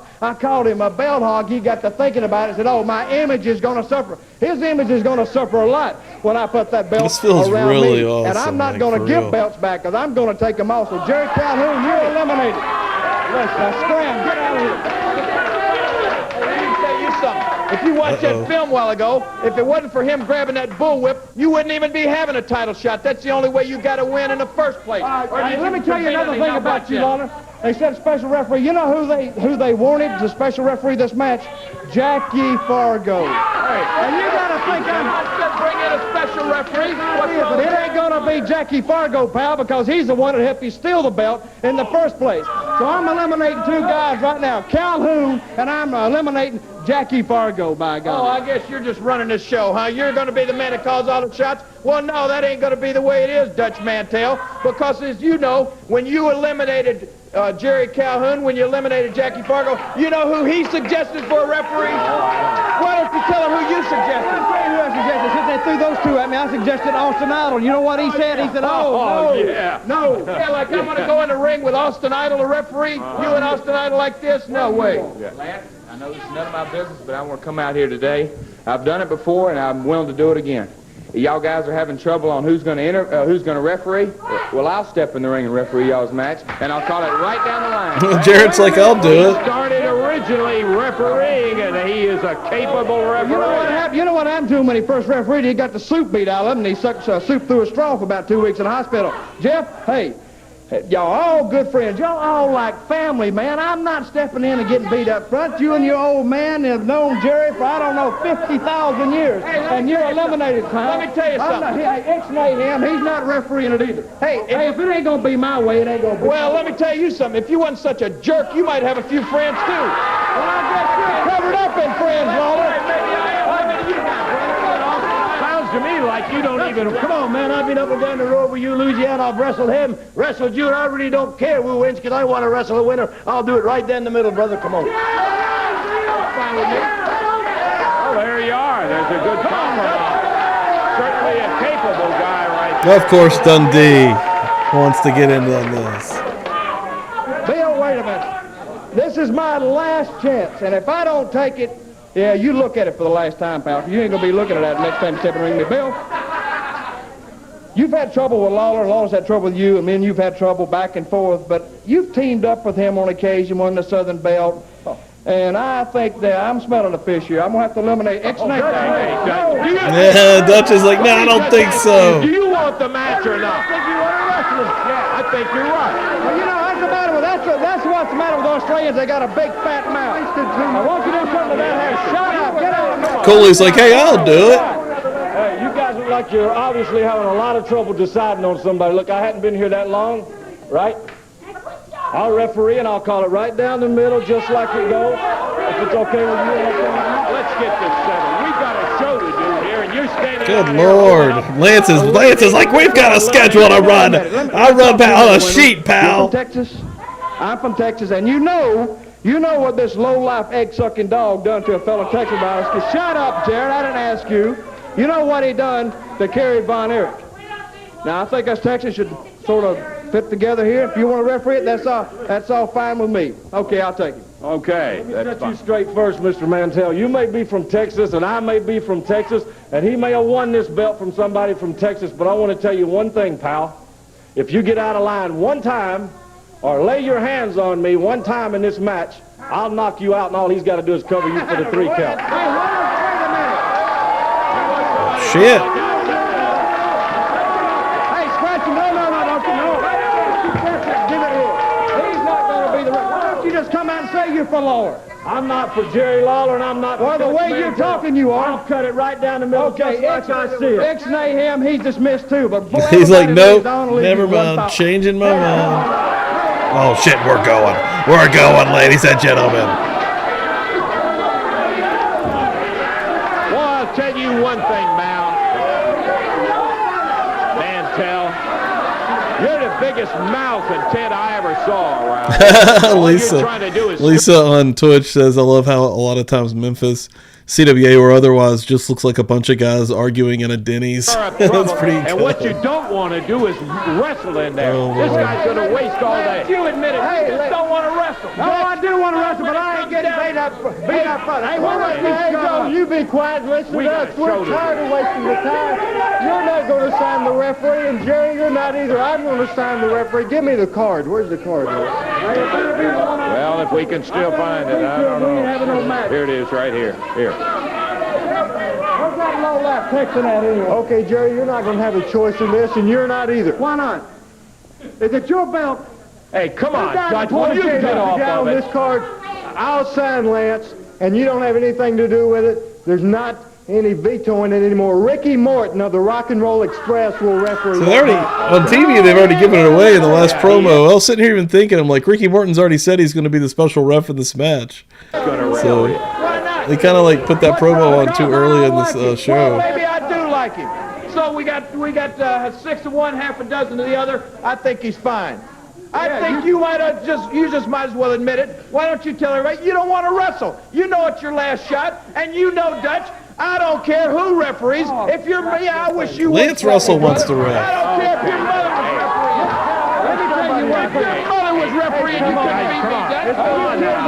he got to thinking about it and said, oh, my image is going to suffer. His image is going to suffer a lot when I put that belt This feels around really me. awesome, and I'm not like, going for to give real. belts back, because I'm going to take them off. So Jerry Calhoun, you're eliminated. Now, scram, get out of here. Let me tell you something. If you watched that film a while ago, if it wasn't for him grabbing that bullwhip, you wouldn't even be having a title shot. That's the only way you got to win in the first place. Let me tell you another thing about you, Lawler. They said special referee. You know who they wanted to special referee this match? Jackie Fargo. And you got to think I said bring in a special referee. but it ain't going to be Jackie Fargo, pal, because he's the one that helped you steal the belt in the first place. So I'm eliminating two guys right now, Calhoun, and I'm eliminating Jackie Fargo, by God. Oh, I guess you're just running this show, huh? You're going to be the man that calls all the shots? Well, no, that ain't going to be the way it is, Dutch Mantel, because as you know, when you eliminated Jerry Calhoun, when you eliminated Jackie Fargo, you know who he suggested for a referee? Why don't you tell him who you suggested? I'll tell you who I suggested. Since they threw those two at me, I suggested Austin Idol. You know what he said? He said, no. Yeah, like I'm going to go in the ring with Austin Idol, a referee? You and Austin Idol like this? No way. Lance, I know this is none of my business, but I want to come out here today. I've done it before, and I'm willing to do it again. Y'all guys are having trouble on who's going to referee. Well, I'll step in the ring and referee y'all's match, and I'll call it right down the line. Jarrett's like, I'll do He it. started originally refereeing, and he is a capable referee. You know what happened to him when he first refereed? He got the soup beat out of him, and he sucked soup through a straw for about 2 weeks in the hospital. Jeff, hey, y'all all good friends. Y'all all like family, man. I'm not stepping in and getting beat up front. You and your old man have known Jerry for, I don't know, 50,000 years. And you're eliminated, pal. Let me tell you something. X-nay him. He's not refereeing it either. Hey, if it ain't going to be my way, it ain't going to be. Well, let me tell you something. If you wasn't such a jerk, you might have a few friends, too. Well, I guess you're covered up in friends, Lawler. Sounds to me like you don't even... Come on, man. I've been up and down the road with you, Louisiana. I've wrestled him, wrestled you, and I really don't care who wins because I want to wrestle a winner. I'll do it right there in the middle, brother. Come on. Fine with me. Oh, there you are. There's a good compromise. Certainly a capable guy right there. Of course, Dundee wants to get in on this. Bill, wait a minute. This is my last chance, and if I don't take it, yeah, you look at it for the last time, pal. You ain't going to be looking at that next time you step in the ring with me. Bill, you've had trouble with Lawler. Lawler's had trouble with you, and me and you've had trouble back and forth, but you've teamed up with him on occasion, won the Southern Belt, and I think that I'm smelling a fish here. I'm going to have to eliminate X-nay. Yeah, Dutch is like, no, I don't think so. Do you want the match or not? I think you want to wrestle him. Yeah, I think you're right. Well, you know, that's the matter with that's what's the matter with Australians. They got a big fat mouth. I want you to do something to that hair. Shut up. Get out of the mouth. Cooley's like, hey, I'll do it. Hey, you guys look like you're obviously having a lot of trouble deciding on somebody. Look, I hadn't been here that long, right? I'll referee and I'll call it right down the middle just like it goes. If it's okay with you. Let's get this settled. We got a show know we do here, and you're standing Good out Lord. Lance is like, we've got a schedule to run. I run on a sheet, pal. You're from Texas. I'm from Texas, and you know what this low-life, egg-sucking dog done to a fellow Texas boy. Shut up, Jarrett. I didn't ask you. You know what he done to Kerry Von Erich. Now, I think us Texans should sort of fit together here. If you want to referee it, that's all fine with me. Okay, I'll take it. Okay, Let me that's set you fine. straight first, Mr. Mantel. You may be from Texas, and I may be from Texas, and he may have won this belt from somebody from Texas, but I want to tell you one thing, pal. If you get out of line one time, or lay your hands on me one time in this match, I'll knock you out, and all he's got to do is cover you for the 3 count. Shit. Hey, scratch him. No, don't you know? Give it here. He's not going to be the ref. Why don't you just come out and say you're for Lawler? I'm not for Jerry Lawler, and I'm not for... Well, the way you're talking, you are. I'll cut it right down the middle, okay, just like I see it. Ixnay him, he's dismissed too, but... He's like, nope, never mind, changing my mind. Oh, shit, we're going. We're going, ladies and gentlemen. Well, I'll tell you one thing, Mantel. You're the biggest malcontent I ever saw around. All you're trying to do is... Lisa on Twitch says, I love how a lot of times Memphis, CWA or otherwise, just looks like a bunch of guys arguing in a Denny's. That's pretty And good. what you don't want to do is wrestle in there. Oh, this my guy's going to waste all day. You admit it. You just don't want to wrestle. No, I do want to wrestle, but I ain't getting beat up front. Hey, Joe, you be quiet and listen to us. We're tired of wasting the time. You're not going to sign the referee, and Jerry, you're not either. I'm going to sign the referee. Give me the card. Where's the card? Well, if we can still find it, I don't know. Here it is, right here. Here. Where's that low-life Texan at here? Okay, Jerry, you're not going to have a choice in this, and you're not either. Why not? Is it your belt? Hey, come on, Dutch. Will you get off of it? This card, I'll sign Lance, and you don't have anything to do with it. There's not any vetoing it anymore. Ricky Morton of the Rock and Roll Express will referee. So they already, on TV, they've already given it away in the last promo. I was sitting here even thinking, I'm like, Ricky Morton's already said he's going to be the special ref in this match. So they kind of like put that promo on too early in this show. Maybe I do like him. So we got 6 of one, half a dozen of the other. I think he's fine. I think you just might as well admit it. Why don't you tell everybody you don't want to wrestle? You know it's your last shot, and you know, Dutch, I don't care who referees. If you're me, I wish you would. Lance Russell wants to ref. I don't care if your mother was refereeing. Let me tell you one thing. If your mother was refereeing, you couldn't beat me, Dutch.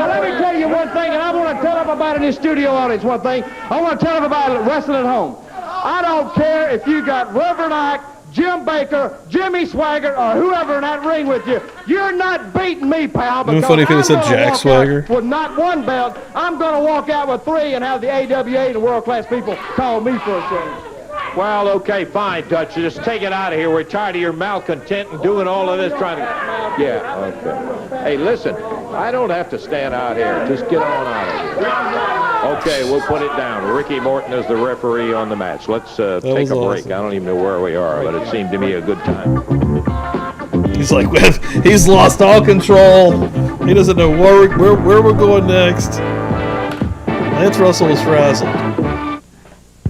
Let me tell you one thing, and I want to tell everybody in this studio audience one thing. I want to tell everybody wrestling at home. I don't care if you got Reverend Ike, Jim Baker, Jimmy Swagger, or whoever in that ring with you. You're not beating me, pal. Wouldn't it be funny if it said Jack Swagger? With not one belt, I'm going to walk out with 3 and have the AWA and the world-class people call me for a change. Well, okay, fine, Dutch. Just take it out of here. We're tired of your malcontent and doing all of this trying to... Yeah, okay. Hey, listen, I don't have to stand out here. Just get on out of here. Okay, we'll put it down. Ricky Morton is the referee on the match. Let's take a break. Awesome. I don't even know where we are, but it seemed to me a good time. He's like, he's lost all control. He doesn't know where we're going next. Lance Russell is frazzled.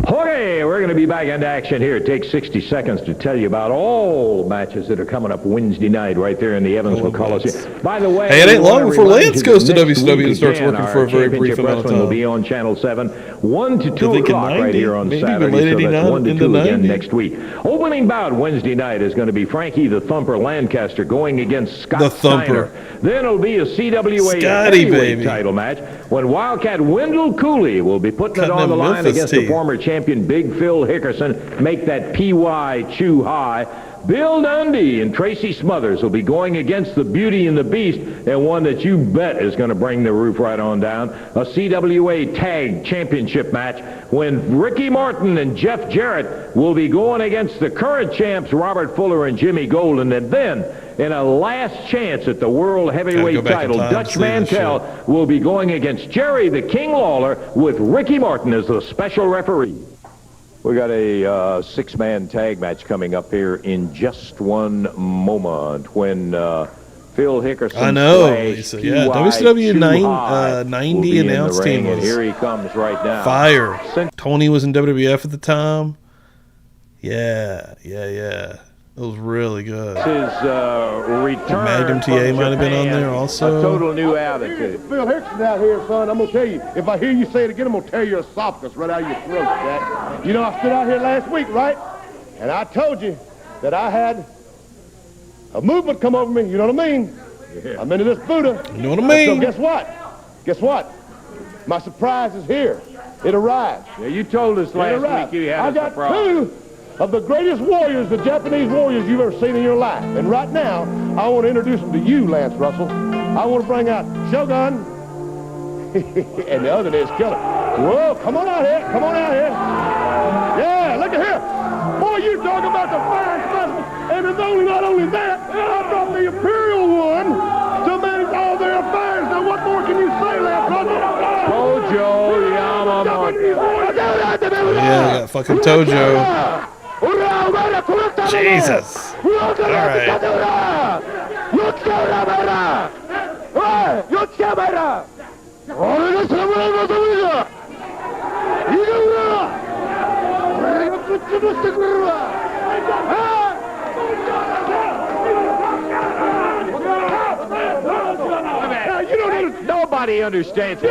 Okay, we're going to be back into action here. It takes 60 seconds to tell you about all the matches that are coming up Wednesday night right there in the Evansville Coliseum. By the way, hey, it ain't long before Lance goes to WCW and starts working for a very brief amount of time. Will be on Channel 7, 1 to 2 o'clock right here on maybe Saturday. Late so that's 1 to 2 again 90. next week. Opening bout Wednesday night is going to be Frankie the Thumper Lancaster going against Scott Steiner. Then it'll be a CWA heavyweight title match when Wildcat Wendell Cooley will be putting it on the line against the former champion Big Phil Hickerson. Make that PY chew high. Bill Dundee and Tracy Smothers will be going against the Beauty and the Beast, and one that you bet is going to bring the roof right on down. A CWA Tag Championship match when Ricky Morton and Jeff Jarrett will be going against the current champs Robert Fuller and Jimmy Golden. And then in a last chance at the World Heavyweight title, Dutch Mantel will be going against Jerry the King Lawler with Ricky Morton as the special referee. We got a six-man tag match coming up here in just one moment when Phil Hickerson. I know, Lisa. Yeah, WCW 90 announce team was here he comes right now. fire. Tony was in WWF at the time. Yeah. It was really good. His return Magnum TA might have been on there also. A total new attitude. Phil Hickerson out here, son, I'm going to tell you, if I hear you say it again, I'm going to tear your esophagus right out of your throat, Jack. You know, I stood out here last week, right? And I told you that I had a movement come over me, you know what I mean? Yeah. I'm into this Buddha. You know what I mean? So guess what? Guess what? My surprise is here. It arrived. Yeah, you told us last week you had a surprise. I got two of the greatest warriors, the Japanese warriors you've ever seen in your life. And right now, I want to introduce them to you, Lance Russell. I want to bring out Shogun and the other is Killer. Whoa, come on out here. Come on out here. Yeah, look at here. Boy, you talk about the fine specimen. And it's not only that, I brought the Imperial one to manage all their affairs. Now, what more can you say, Lance Russell? Tojo Yamamoto. Yeah, I got fucking Tojo. Jesus. All right. Nobody understands it.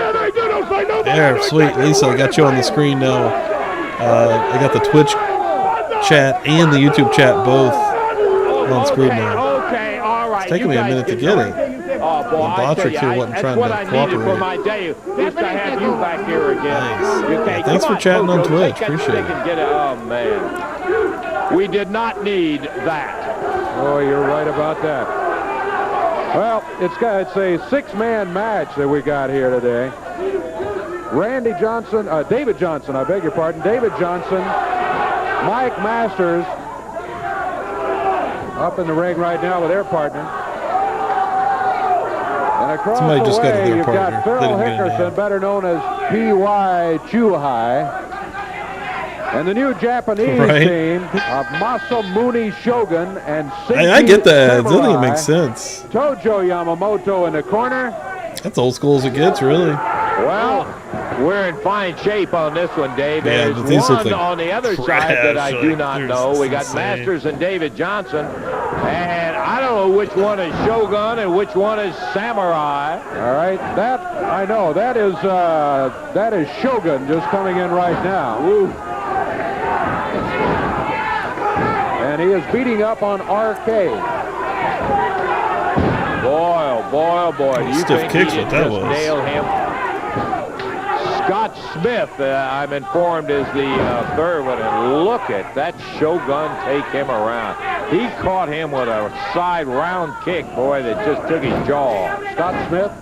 There, sweet. Lisa, I got you on the screen now. I got the Twitch chat and the YouTube chat both on screen now. Okay, all right. It's taking me a minute to get it. Oh, boy, the Botrick here wasn't trying to cooperate. For my day is to have you back here again. Nice. Okay, Thanks for chatting on Twitch. Appreciate it. Oh, man. We did not need that. Oh, you're right about that. Well, it's a six-man match that we got here today. David Johnson, I beg your pardon. David Johnson, Mike Masters up in the ring right now with their partner. And across Somebody the just got way, their you've partner. got Phil They didn't get a Hickerson, name. better known as P.Y. Chuhai. And the new Japanese team of Masamune Shogun and Hey, I get that. It doesn't even Samurai. make sense. Tojo Yamamoto in the corner. That's old school as it gets, really. Well, we're in fine shape on this one, Dave. Yeah, There's these look one like on the other trash, side that I do like, not they're know. We got insane. Masters and David Johnson. And I don't know which one is Shogun and which one is Samurai. All right, that I know. That is Shogun just coming in right now. Woo. And he is beating up on RK. Boy, oh boy, oh boy. Do you Stiff think kicks he what did that just was. nail him? Scott Smith, I'm informed, is the third one. And look at that Shogun take him around. He caught him with a side round kick, boy, that just took his jaw. Scott Smith?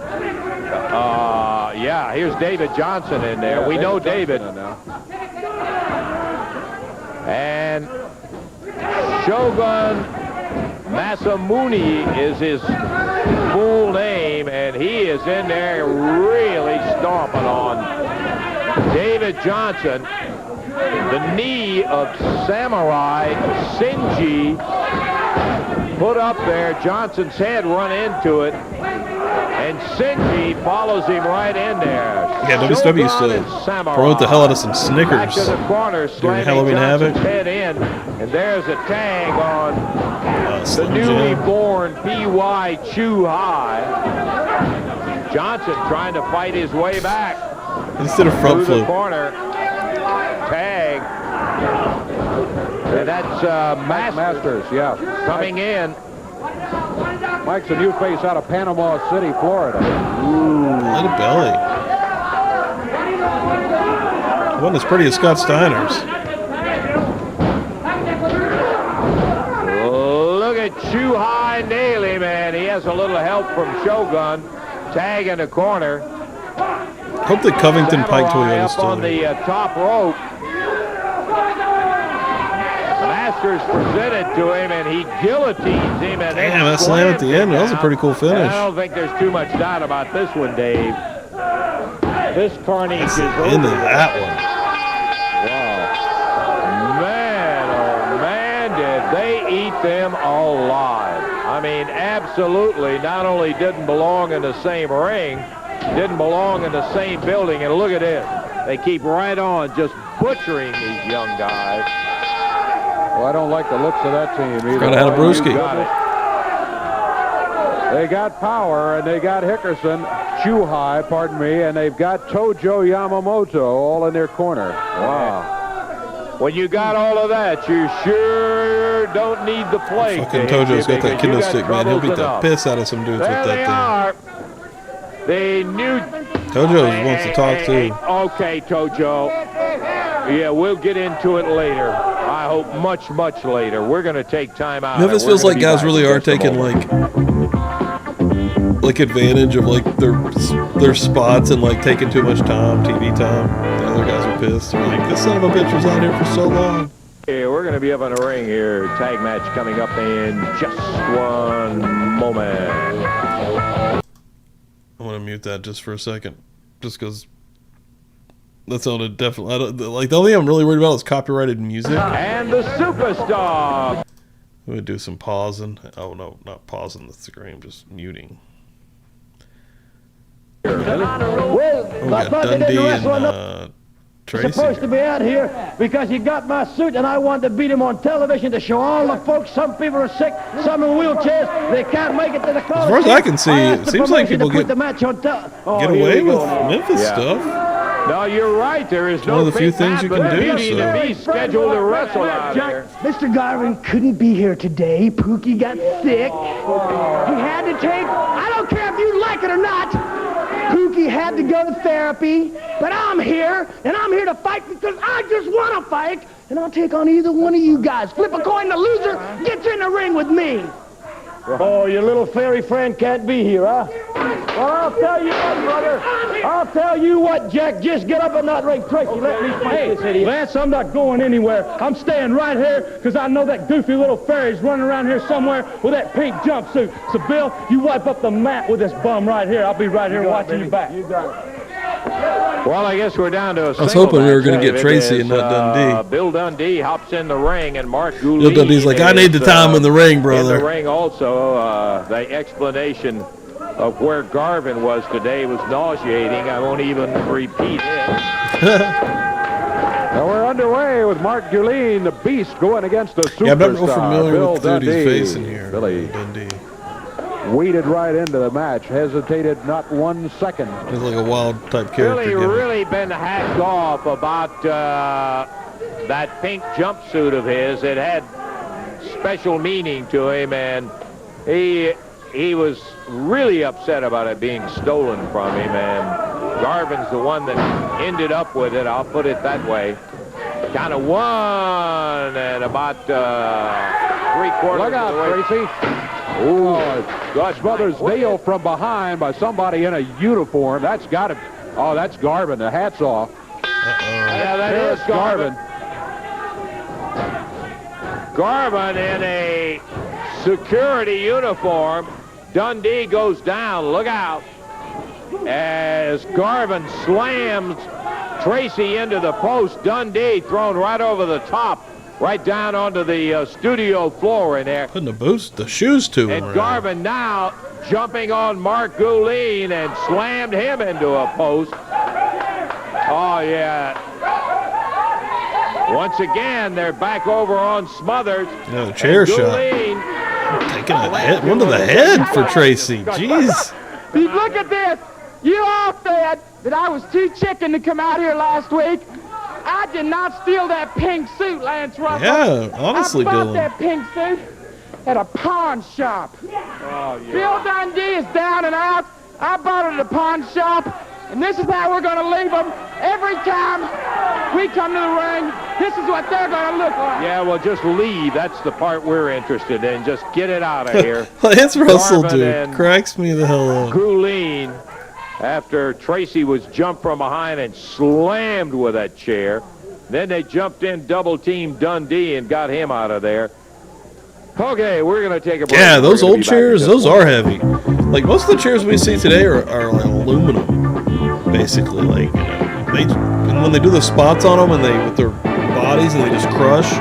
Yeah, here's David Johnson in there. Yeah, we know David David. Johnson And Shogun Masamune is his full name, and he is in there really stomping on David Johnson. The knee of Samurai Shinji put up there. Johnson's head run into it, and Shinji follows him right in there. Yeah, WCW used to promote the hell out of some Back Snickers to the corner, during slamming Halloween Johnson's Havoc. head in, and there's a tag on the Slim newly Jim. born P.Y. Chuhai. Johnson trying to fight his way back. Instead of front through the flip. corner. Tag. And that's Masters, yeah. coming in. Mike's a new face out of Panama City, Florida. Ooh, little belly. Wasn't as pretty as Scott Steiner's. Look at Chuhai nail him, and he has a little help from Shogun. Tag in the corner. Hope that Covington Pike Samurai Toyota's up still on there. the top rope. Masters presented to him, and he guillotines him. And Damn, that slam at the end. That was a pretty cool And finish. I don't think there's too much doubt about this one, Dave. This carnage is over. Into that one. Wow. Man, oh man, did they eat them alive. I mean, absolutely. absolutely not only didn't belong in the same ring, didn't belong in the same building. And look at this. They keep right on just butchering these young guys. Well, I don't like the looks of that team either. Got out of Brewski. They got Power, and they got Hickerson, Chuhai, pardon me, and they've got Tojo Yamamoto all in their corner. Wow. When you got all of that, you sure don't need the plate. Fucking Tojo's got that kendo stick, man. He'll beat the piss out of some dudes with that thing. They knew. Tojo wants to talk too. Okay, Tojo. Yeah, we'll get into it later. I hope much, much later. We're going to take time out. Memphis feels like guys really are taking like advantage of like their spots and like taking too much time, TV time. The other guys are pissed. They're like, this son of a bitch was out here for so long. Yeah, we're going to be up in the ring here. Tag match coming up in just one moment. I want to mute that just for a second, just because that sounded definitely like the only thing I'm really worried about is copyrighted music. And the superstar. I'm gonna do some pausing. Oh no, not pausing the screen, just muting. Well, we got Dundee and Tracy. Supposed to be out here because he got my suit and I wanted to beat him on television to show all the folks. Some people are sick, some in wheelchairs. They can't make it to the college. As far as I can see, it seems like people get away with Memphis stuff. No, you're right. There is one of the few things you can do. So. Be scheduled to wrestle out here. Mr. Garvin couldn't be here today. Pookie got sick. He had to take. I don't care if you like it or not. Pookie had to go to therapy, but I'm here, and I'm here to fight because I just want to fight, and I'll take on either one of you guys. Flip a coin, the loser gets in the ring with me. Oh, your little fairy friend can't be here, huh? Well, I'll tell you what, brother. I'll tell you what, Jack. Just get up and not ring Tracy. Let me fight this idiot. Lance, I'm not going anywhere. I'm staying right here because I know that goofy little fairy's running around here somewhere with that pink jumpsuit. So, Bill, you wipe up the mat with this bum right here. I'll be right here watching your back. You got it. Well, I guess we're down to a I was hoping we were going to get Tracy and not Dundee. Bill Dundee hops in the ring, and Mark Cooley. Bill Dundee's like, I need the time in the ring, brother. In the ring also, the explanation of where Garvin was today was nauseating. I won't even repeat it. Now we're underway with Mark Guleen, the Beast, going against the superstar. Yeah, I'm not real familiar Bill with Dundee. Dude's face in here. Billy Dundee. Waded right into the match, hesitated not 1 second. He's like a wild type character. Billy really been hacked off about that pink jumpsuit of his. It had special meaning to him, and he was really upset about it being stolen from him, and Garvin's the one that ended up with it. I'll put it that way. Kind of won, and about 3/4 Look out, Tracy. Oh, God, Smothers Dale from behind by somebody in a uniform. That's got to. Oh, that's Garvin. The hat's off. Yeah, that is Garvin. Garvin in a security uniform. Dundee goes down. Look out. As Garvin slams Tracy into the post. Dundee thrown right over the top. Right down onto the studio floor in there. Putting the shoes to him. And Garvin now jumping on Mark Guleen and slammed him into a post. Oh, yeah. Once again, they're back over on Smothers. Yeah, the chair shot. Taking a head, one to the head for Tracy. Jeez. Look at this. You all said that I was too chicken to come out here last week. I did not steal that pink suit, Lance Russell. Yeah, honestly, I bought Dylan. that pink suit at a pawn shop. Oh, yeah. Bill Dundee is down and out. I bought it at a pawn shop, and this is how we're going to leave them. Every time we come to the ring, this is what they're going to look like. Yeah, well, just leave. That's the part we're interested in. Just get it out of here. Lance Russell, dude, cracks me the hell up. Guleen, after Tracy was jumped from behind and slammed with that chair. Then they jumped in, double-teamed Dundee and got him out of there. Okay, we're going to take a break. Yeah, those old chairs, those are heavy. Like, most of the chairs we see today are like aluminum, basically. Like, you know, and when they do the spots on them and they with their bodies and they just crush,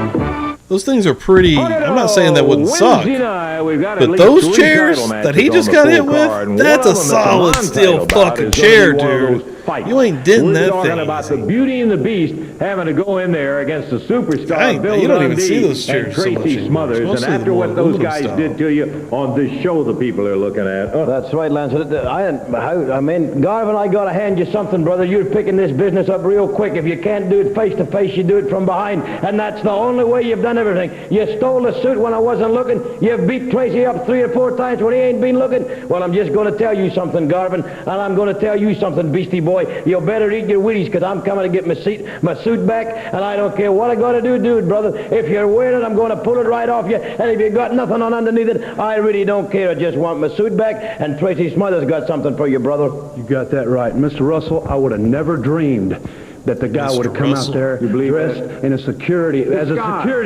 Those things are pretty. I'm not saying that wouldn't suck, but those chairs that he just got hit with, that's a solid steel fucking chair, dude. You ain't denting that thing. We're talking about the Beauty and the Beast having to go in there against the superstar Bill you don't even see Dundee those chairs and Tracy so Smothers. And after what those guys did to you on this show, the people are looking at. That's right, Lance. I mean, Garvin, I got to hand you something, brother. You're picking this business up real quick. If you can't do it face to face, you do it from behind, and that's the only way you've done everything. You stole the suit when I wasn't looking. You've beat Tracy up 3 or 4 times when he ain't been looking. Well, I'm just going to tell you something, Garvin, and I'm going to tell you something, Beastie Boy. You better eat your Wheaties, because I'm coming to get my suit back, and I don't care what I got to do, brother. If you're wearing it, I'm going to pull it right off you, and if you got nothing on underneath it, I really don't care. I just want my suit back, and Tracy Smothers got something for you, brother. You got that right. Mr. Russell, I would have never dreamed that the guy would have come out there dressed in a security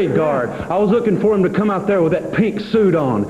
guard. I was looking for him to come out there with that pink suit on,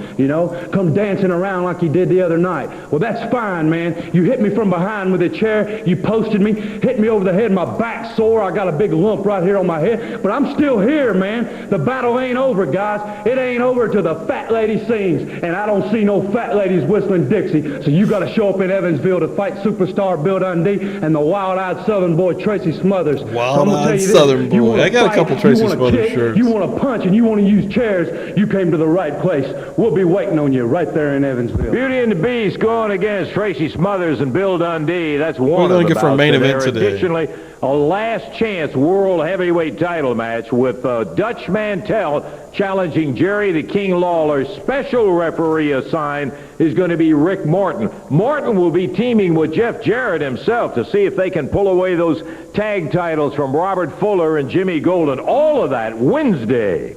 come dancing around like he did the other night. Well, that's fine, man. You hit me from behind with a chair. You posted me, hit me over the head. My back's sore. I got a big lump right here on my head, but I'm still here, man. The battle ain't over, guys. It ain't over till the fat lady sings, and I don't see no fat ladies whistling Dixie, so you got to show up in Evansville to fight superstar Bill Dundee and the wild-eyed Southern boy Tracy Smothers. Wild-eyed Southern boy. I got a couple Tracy Smothers shirts. You want to punch and you want to use chairs. You came to the right place. We'll be waiting on you right there in Evansville. Beauty and the Beast going against Tracy Smothers and Bill Dundee. That's one of the bouts for a main event there. today. Additionally, a last chance world heavyweight title match with Dutch Mantel challenging Jerry the King Lawler. Special referee assigned is going to be Rick Morton. Morton will be teaming with Jeff Jarrett himself to see if they can pull away those tag titles from Robert Fuller and Jimmy Golden. All of that Wednesday.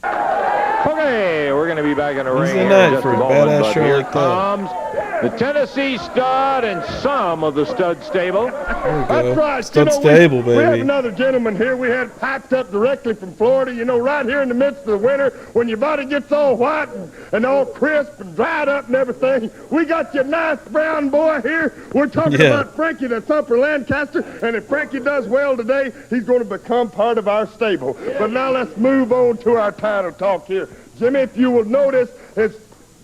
Okay, we're going to be back in the ring in in just for a a moment, badass but show here like that. comes the Tennessee Stud and some of the Stud Stable. That's right. Stud Stable, we have baby. another gentleman here we had packed up directly from Florida, right here in the midst of the winter, when your body gets all white and all crisp and dried up and everything. We got your nice brown boy here. We're talking about Frankie the Thumper Lancaster, and if Frankie does well today, he's going to become part of our stable. But now let's move on to our title talk here. Jimmy, if you will notice, it's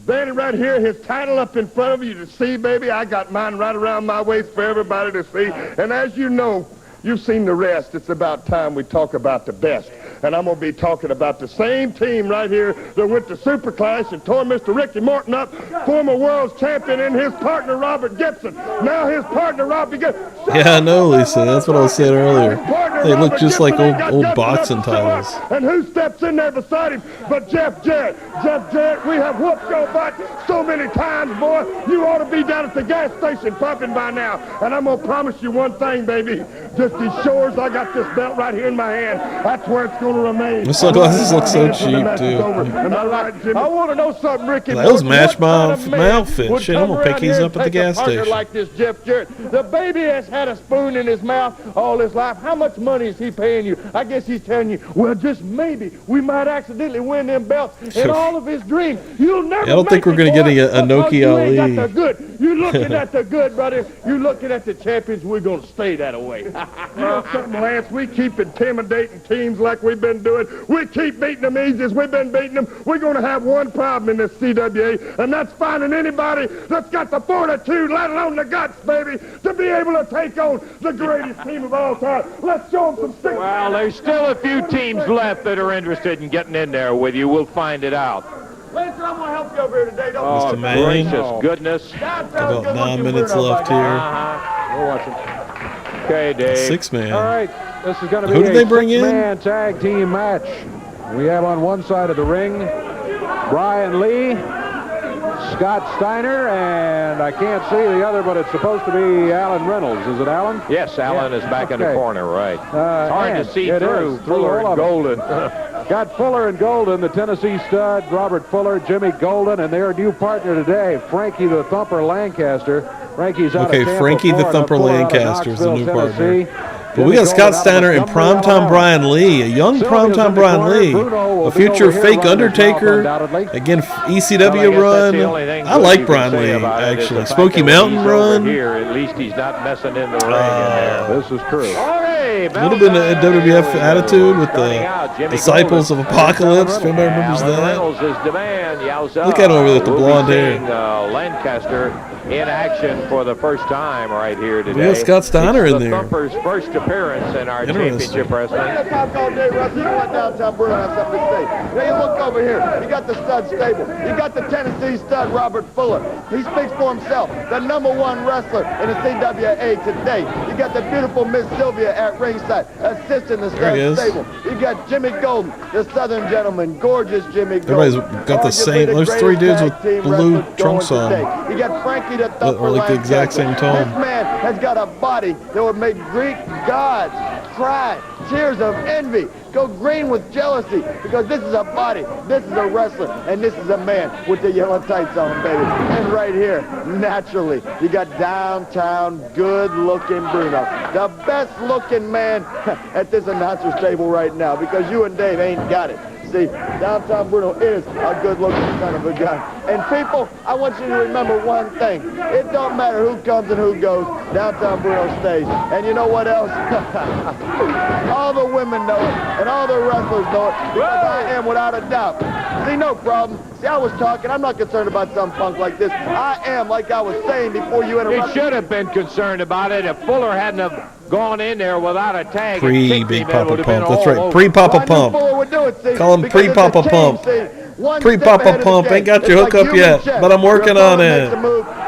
Danny right here, his title up in front of you to see, baby. I got mine right around my waist for everybody to see. And as you know, you've seen the rest. It's about time we talk about the best. And I'm going to be talking about the same team right here that went to Super Clash and tore Mr. Ricky Morton up, former world champion, and his partner, Robert Gibson. Now his partner, Robbie Gibson. Yeah, I know, Lisa. That's what I was saying earlier. They look just like old boxing titles. And who steps in there beside him but Jeff Jarrett? Jeff Jarrett, we have whooped your butt so many times, boy. You ought to be down at the gas station pumping by now. And I'm going to promise you one thing, baby. Just as sure as I got this belt right here in my hand, that's where it's going to remain. The sunglasses look so cheap, too. I want to know something, Ricky. Those match my outfit. Shit, I'm going to pick these up at the gas station. Like this Jeff Jarrett. The baby has had a spoon in his mouth all his life. How much money is he paying you? I guess he's telling you, well, just maybe we might accidentally win them belts in all of his dreams. You'll never. I don't think we're going to get a Noki Ali. You ain't got the good. You're looking at the good, brother. You're looking at the champions. We're going to stay that way. You know something, Lance? We keep intimidating teams like we've been doing. We keep beating them easy as we've been beating them. We're going to have one problem in this CWA, and that's finding anybody that's got the fortitude, let alone the guts, baby, to be able to take on the greatest team of all time. Let's show them some stick. Well, there's still a few teams left that are interested in getting in there with you. We'll find it out. Lance, I'm going to help you over here today. Oh, Mr. Manning. gracious goodness. About 9 minutes left here. We're watching. Okay, Dave. 6-man. All right, this is going to be Who did they bring in? 6-man tag team match. We have on one side of the ring Brian Lee, Scott Steiner, and I can't see the other, but it's supposed to be Alan Reynolds. Is it Alan? Yes, Alan is back in the corner, right. It's hard to see through Fuller and Golden. Got Fuller and Golden, the Tennessee Stud, Robert Fuller, Jimmy Golden, and their new partner today, Frankie the Thumper Lancaster. Frankie's out of Tampa, Frankie the Florida, Thumper Fuller out of Lancaster is the new Knoxville, partner. Tennessee. But we got Scott Steiner and Primetime Brian Lee, a young Primetime Brian Lee, a future fake Undertaker, again, ECW run. I like Brian Lee, actually. Smoky Mountain run. Here, at least he's not messing in the ring in there. This is true. A little bit of WWF attitude with the Disciples of Apocalypse, if anybody remembers that. Look at him over there with the blonde hair. Lancaster in action for the first time right here today. We got Scott Steiner in there. Thumper's first appearance in our championship wrestling. All day wrestling, you want downtown Bruno have something to say. Now you look over here. You got the stud stable. You got the Tennessee stud Robert Fuller. He speaks for himself. The #1 wrestler in the CWA today. You got the beautiful Miss Sylvia at ringside, assisting the stud stable. You got Jimmy Golden, the Southern gentleman, gorgeous Jimmy Golden. Everybody's got the same. There's 3 dudes with blue trunks on. You got Frankie the Thumper or like the exact same tone. This man has got a body that would make Greek gods cry tears of envy, go green with jealousy, because this is a body, this is a wrestler, and this is a man with the yellow tights on, baby. And right here, naturally, you got downtown good-looking Bruno, the best-looking man at this announcer's table right now, because you and Dave ain't got it. See, downtown Bruno is a good-looking son of a gun. And people, I want you to remember one thing. It don't matter who comes and who goes, downtown Bruno stays. And you know what else? All the women know it, and all the wrestlers know it, because I am without a doubt. See, no problem. See, I was talking. I'm not concerned about some punk like this. I am, like I was saying before you interrupted. He should have been concerned about it if Fuller hadn't have gone in there without a tag. Pre-Big Papa Pump. That's right. Pre-Papa Pump. Call him Pre-Papa Pump. Pre-Papa Pump. Ain't got your hook up yet, but I'm working on it.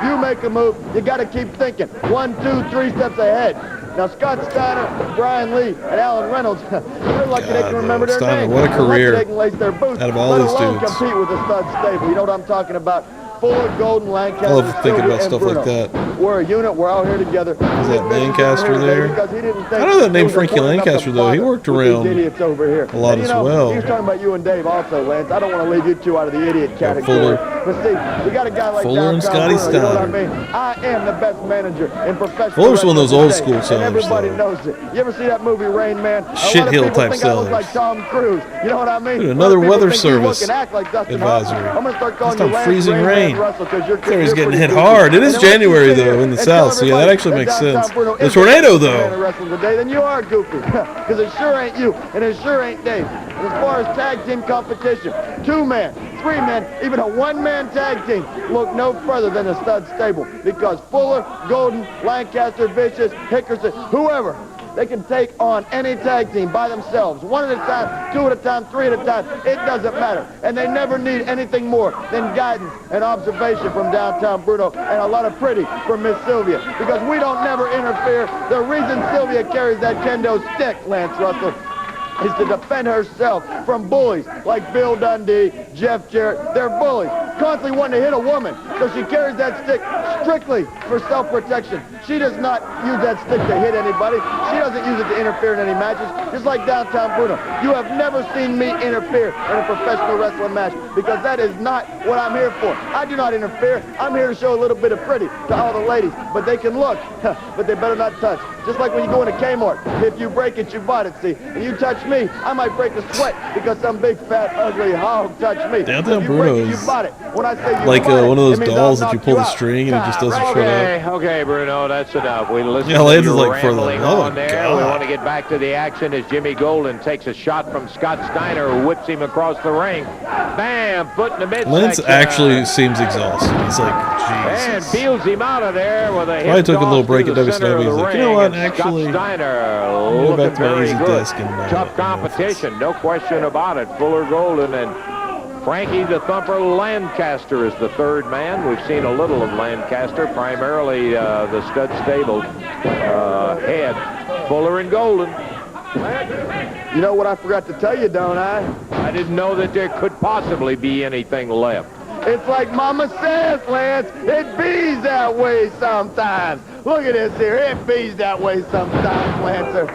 You make a move. You got to keep thinking. 1, 2, 3 steps ahead. Now, Scott Steiner, Brian Lee, and Alan Reynolds, they're lucky they can remember their Steiner, names. what a career. They can lace their boots, out of all these dudes. Compete with the stud stable. You know what I'm talking about? Fuller, Golden, Lancaster, I love thinking about and stuff Bruno. like that. We're a unit. We're out here together. Is that Lancaster there? I know that name Frankie Lancaster, though. He worked around a lot as well. He was talking about you and Dave also, Lance. I don't want to leave you two out of the idiot category. But see, we got a guy like Fuller and Scotty Steiner. You know what I Steiner. mean? I am the best manager in professional Fuller's one of those old wrestling school today, and sellers, everybody though. knows it. You ever see that movie Rain Man? Shit hill type think I look sellers. like Tom Cruise. You know what I mean? Dude, another People weather think you look service and act like Dustin advisory. Hoffman. I'm gonna start calling This you time Lance freezing Rain Man rain. Russell, 'cause you're So he's getting hit pretty hard. It is goofy. And January, unless you sit though, here in the and tell South, so yeah, that everybody actually makes downtown sense. Bruno The is tornado, the best man though. in wrestling today, then you are goofy, because it sure ain't you, and it sure ain't Dave. And as far as tag team competition, 2-man, 3-man, even a 1-man tag team look no further than the stud stable, because Fuller, Golden, Lancaster, Vicious, Hickerson, whoever, they can take on any tag team by themselves, 1 at a time, 2 at a time, 3 at a time. It doesn't matter. And they never need anything more than guidance and observation from downtown Bruno and a lot of pretty from Miss Sylvia, because we don't never interfere. The reason Sylvia carries that kendo stick, Lance Russell, is to defend herself from bullies like Bill Dundee, Jeff Jarrett. They're bullies, constantly wanting to hit a woman. So she carries that stick strictly for self-protection. She does not use that stick to hit anybody. She doesn't use it to interfere in any matches, just like downtown Bruno. You have never seen me interfere in a professional wrestling match, because that is not what I'm here for. I do not interfere. I'm here to show a little bit of pretty to all the ladies, but they can look, but they better not touch. Just like when you go into Kmart, if you break it, you bought it, see? And you touch me, I might break a sweat because some big, fat, ugly hog touched me. Downtown If you Bruno break it, is you bought it. When I say you like bought it, one of those it means dolls I'll that you knock pull the out. string and it just doesn't shut up. Okay, Bruno, that's enough. We listen Yeah, to Lance you is like for the- rambling oh, on there. God. We want to get back to the action as Jimmy Golden takes a shot from Scott Steiner, who whips him across the ring. Bam, foot in the midsection. Lance actually seems exhausted. He's like, And Jesus. peels him out of there with a hip Probably took a little toss break to at the center WCW. of He's the like, you know ring, what, and actually, Scott Steiner go looking back to my very easy good. desk and Tough competition, no question about it. Fuller Golden and Frankie the Thumper Lancaster is the third man. We've seen a little of Lancaster, primarily the stud stable head. Fuller and Golden. You know what I forgot to tell you, don't I? I didn't know that there could possibly be anything left. It's like Mama says, Lance, it bees that way sometimes. Look at this here. It bees that way sometimes, Lancer.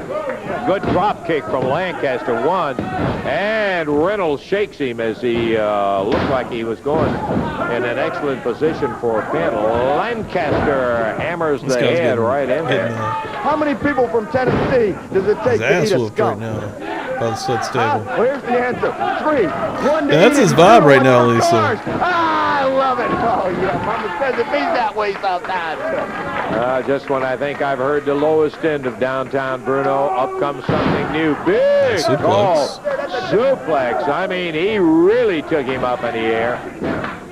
Good drop kick from Lancaster, one. And Reynolds shakes him as he looked like he was going in an excellent position for a pin. Lancaster hammers the head right in there. How many people from Tennessee does it take to eat a skunk? Right now by the Stud Stable. Well, here's the answer. 3. One Yeah, that's his vibe right now, Lisa. I love it. Oh, yeah. Mama says it bees that way sometimes. Just when I think I've heard the lowest end of downtown Bruno, up comes something new. Big call. Suplex. I mean, he really took him up in the air.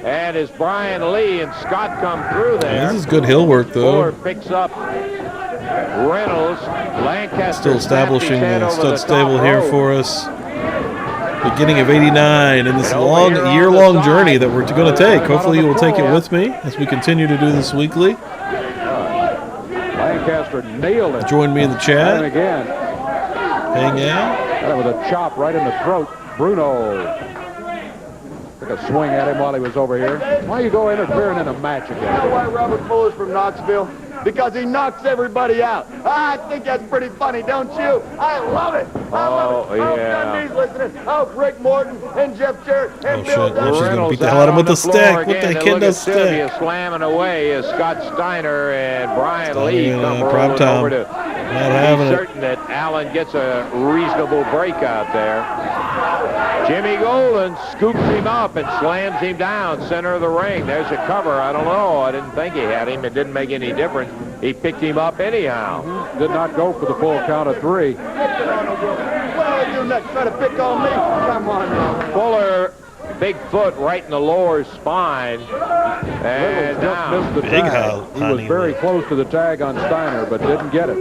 And as Brian Lee and Scott come through there. Yeah, this is good heel work, though. Fuller picks up Reynolds. Lancaster still establishing the Stud Stable here for us. Beginning of '89 in this year-long journey that we're going to take. Hopefully you will take it with me as we continue to do this weekly. Lancaster nailed it. Join me in the chat. And again. Hang out. That was a chop right in the throat. Bruno took a swing at him while he was over here. Why you go interfering in a match again? You know why Robert Fuller's from Knoxville? Because he knocks everybody out. I think that's pretty funny, don't you? I love it. I love it. I hope Dundee's listening. I hope Rick Morton and Jeff Jarrett and Bill She's going to beat the hell out of him with the stick. What the kid does stick? Slamming away as Scott Steiner and Brian Lee come rolling over to be certain that Allen gets a reasonable break out there. Jimmy Golden scoops him up and slams him down center of the ring. There's a cover. I don't know. I didn't think he had him. It didn't make any difference. He picked him up anyhow. Did not go for the full count of 3. What are you next? Try to pick on me? Come on now. Fuller, big foot right in the lower spine. And just missed the tag. He was very close to the tag on Steiner, but didn't get it.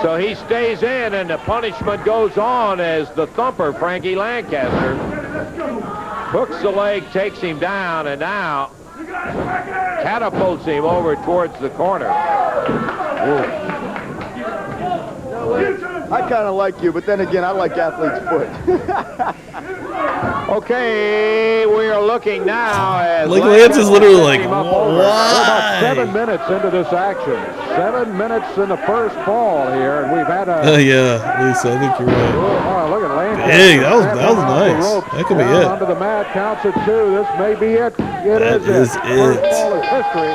So he stays in, and the punishment goes on as the thumper, Frankie Lancaster, hooks the leg, takes him down, and now catapults him over towards the corner. I kind of like you, but then again, I like athlete's foot. Okay, we are looking now as Lance is literally like, We're about 7 minutes into this action. 7 minutes in the first fall here, and we've had a... yeah, Lisa, I think you're right. Oh, look at Lance. Big, that was nice. That could be it. Onto the mat, counts at 2. This may be it. It is it. First fall is history.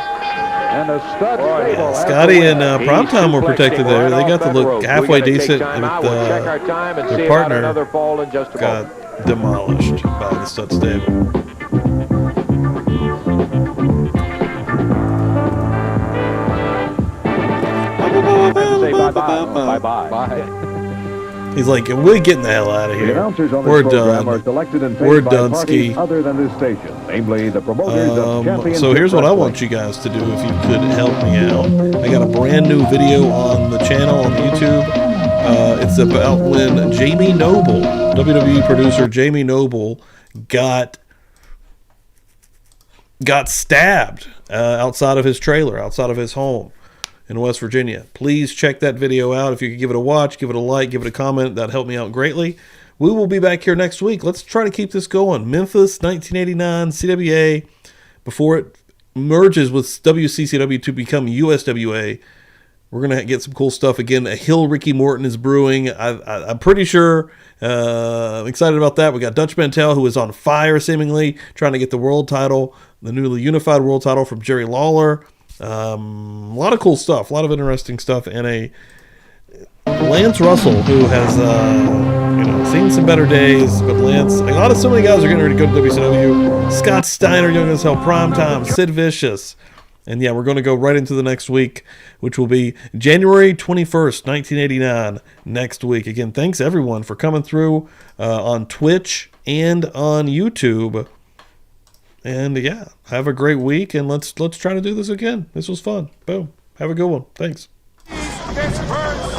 And the Stud Stable. Scotty and Primetime were protected there. They got to look halfway decent with their partner got demolished by the Stud Stable. Bye-bye. He's like, we're getting the hell out of here. We're done. We're done, Ski. Other than this station, namely the promoters of Championship so here's what I Wrestling. want you guys to do if you could help me out. I got a brand new video on the channel on YouTube. It's about when Jamie Noble, WWE producer Jamie Noble, got stabbed outside of his trailer, outside of his home in West Virginia. Please check that video out. If you could give it a watch, give it a like, give it a comment, that'd help me out greatly. We will be back here next week. Let's try to keep this going. Memphis, 1989, CWA, before it merges with WCCW to become USWA. We're going to get some cool stuff again. A heel Ricky Morton is brewing. I'm pretty sure. I'm excited about that. We got Dutch Mantel, who is on fire, seemingly, trying to get the world title, the newly unified world title from Jerry Lawler. A lot of cool stuff, a lot of interesting stuff, and a Lance Russell who has seen some better days. But Lance, so many guys are getting ready to go to WCW. Scott Steiner, Young as Hell, Primetime, Sid Vicious, and yeah, we're going to go right into the next week, which will be January 21st, 1989. Next week. Again, thanks everyone for coming through on Twitch and on YouTube. And yeah, have a great week, and let's try to do this again. This was fun. Boom. Have a good one. Thanks.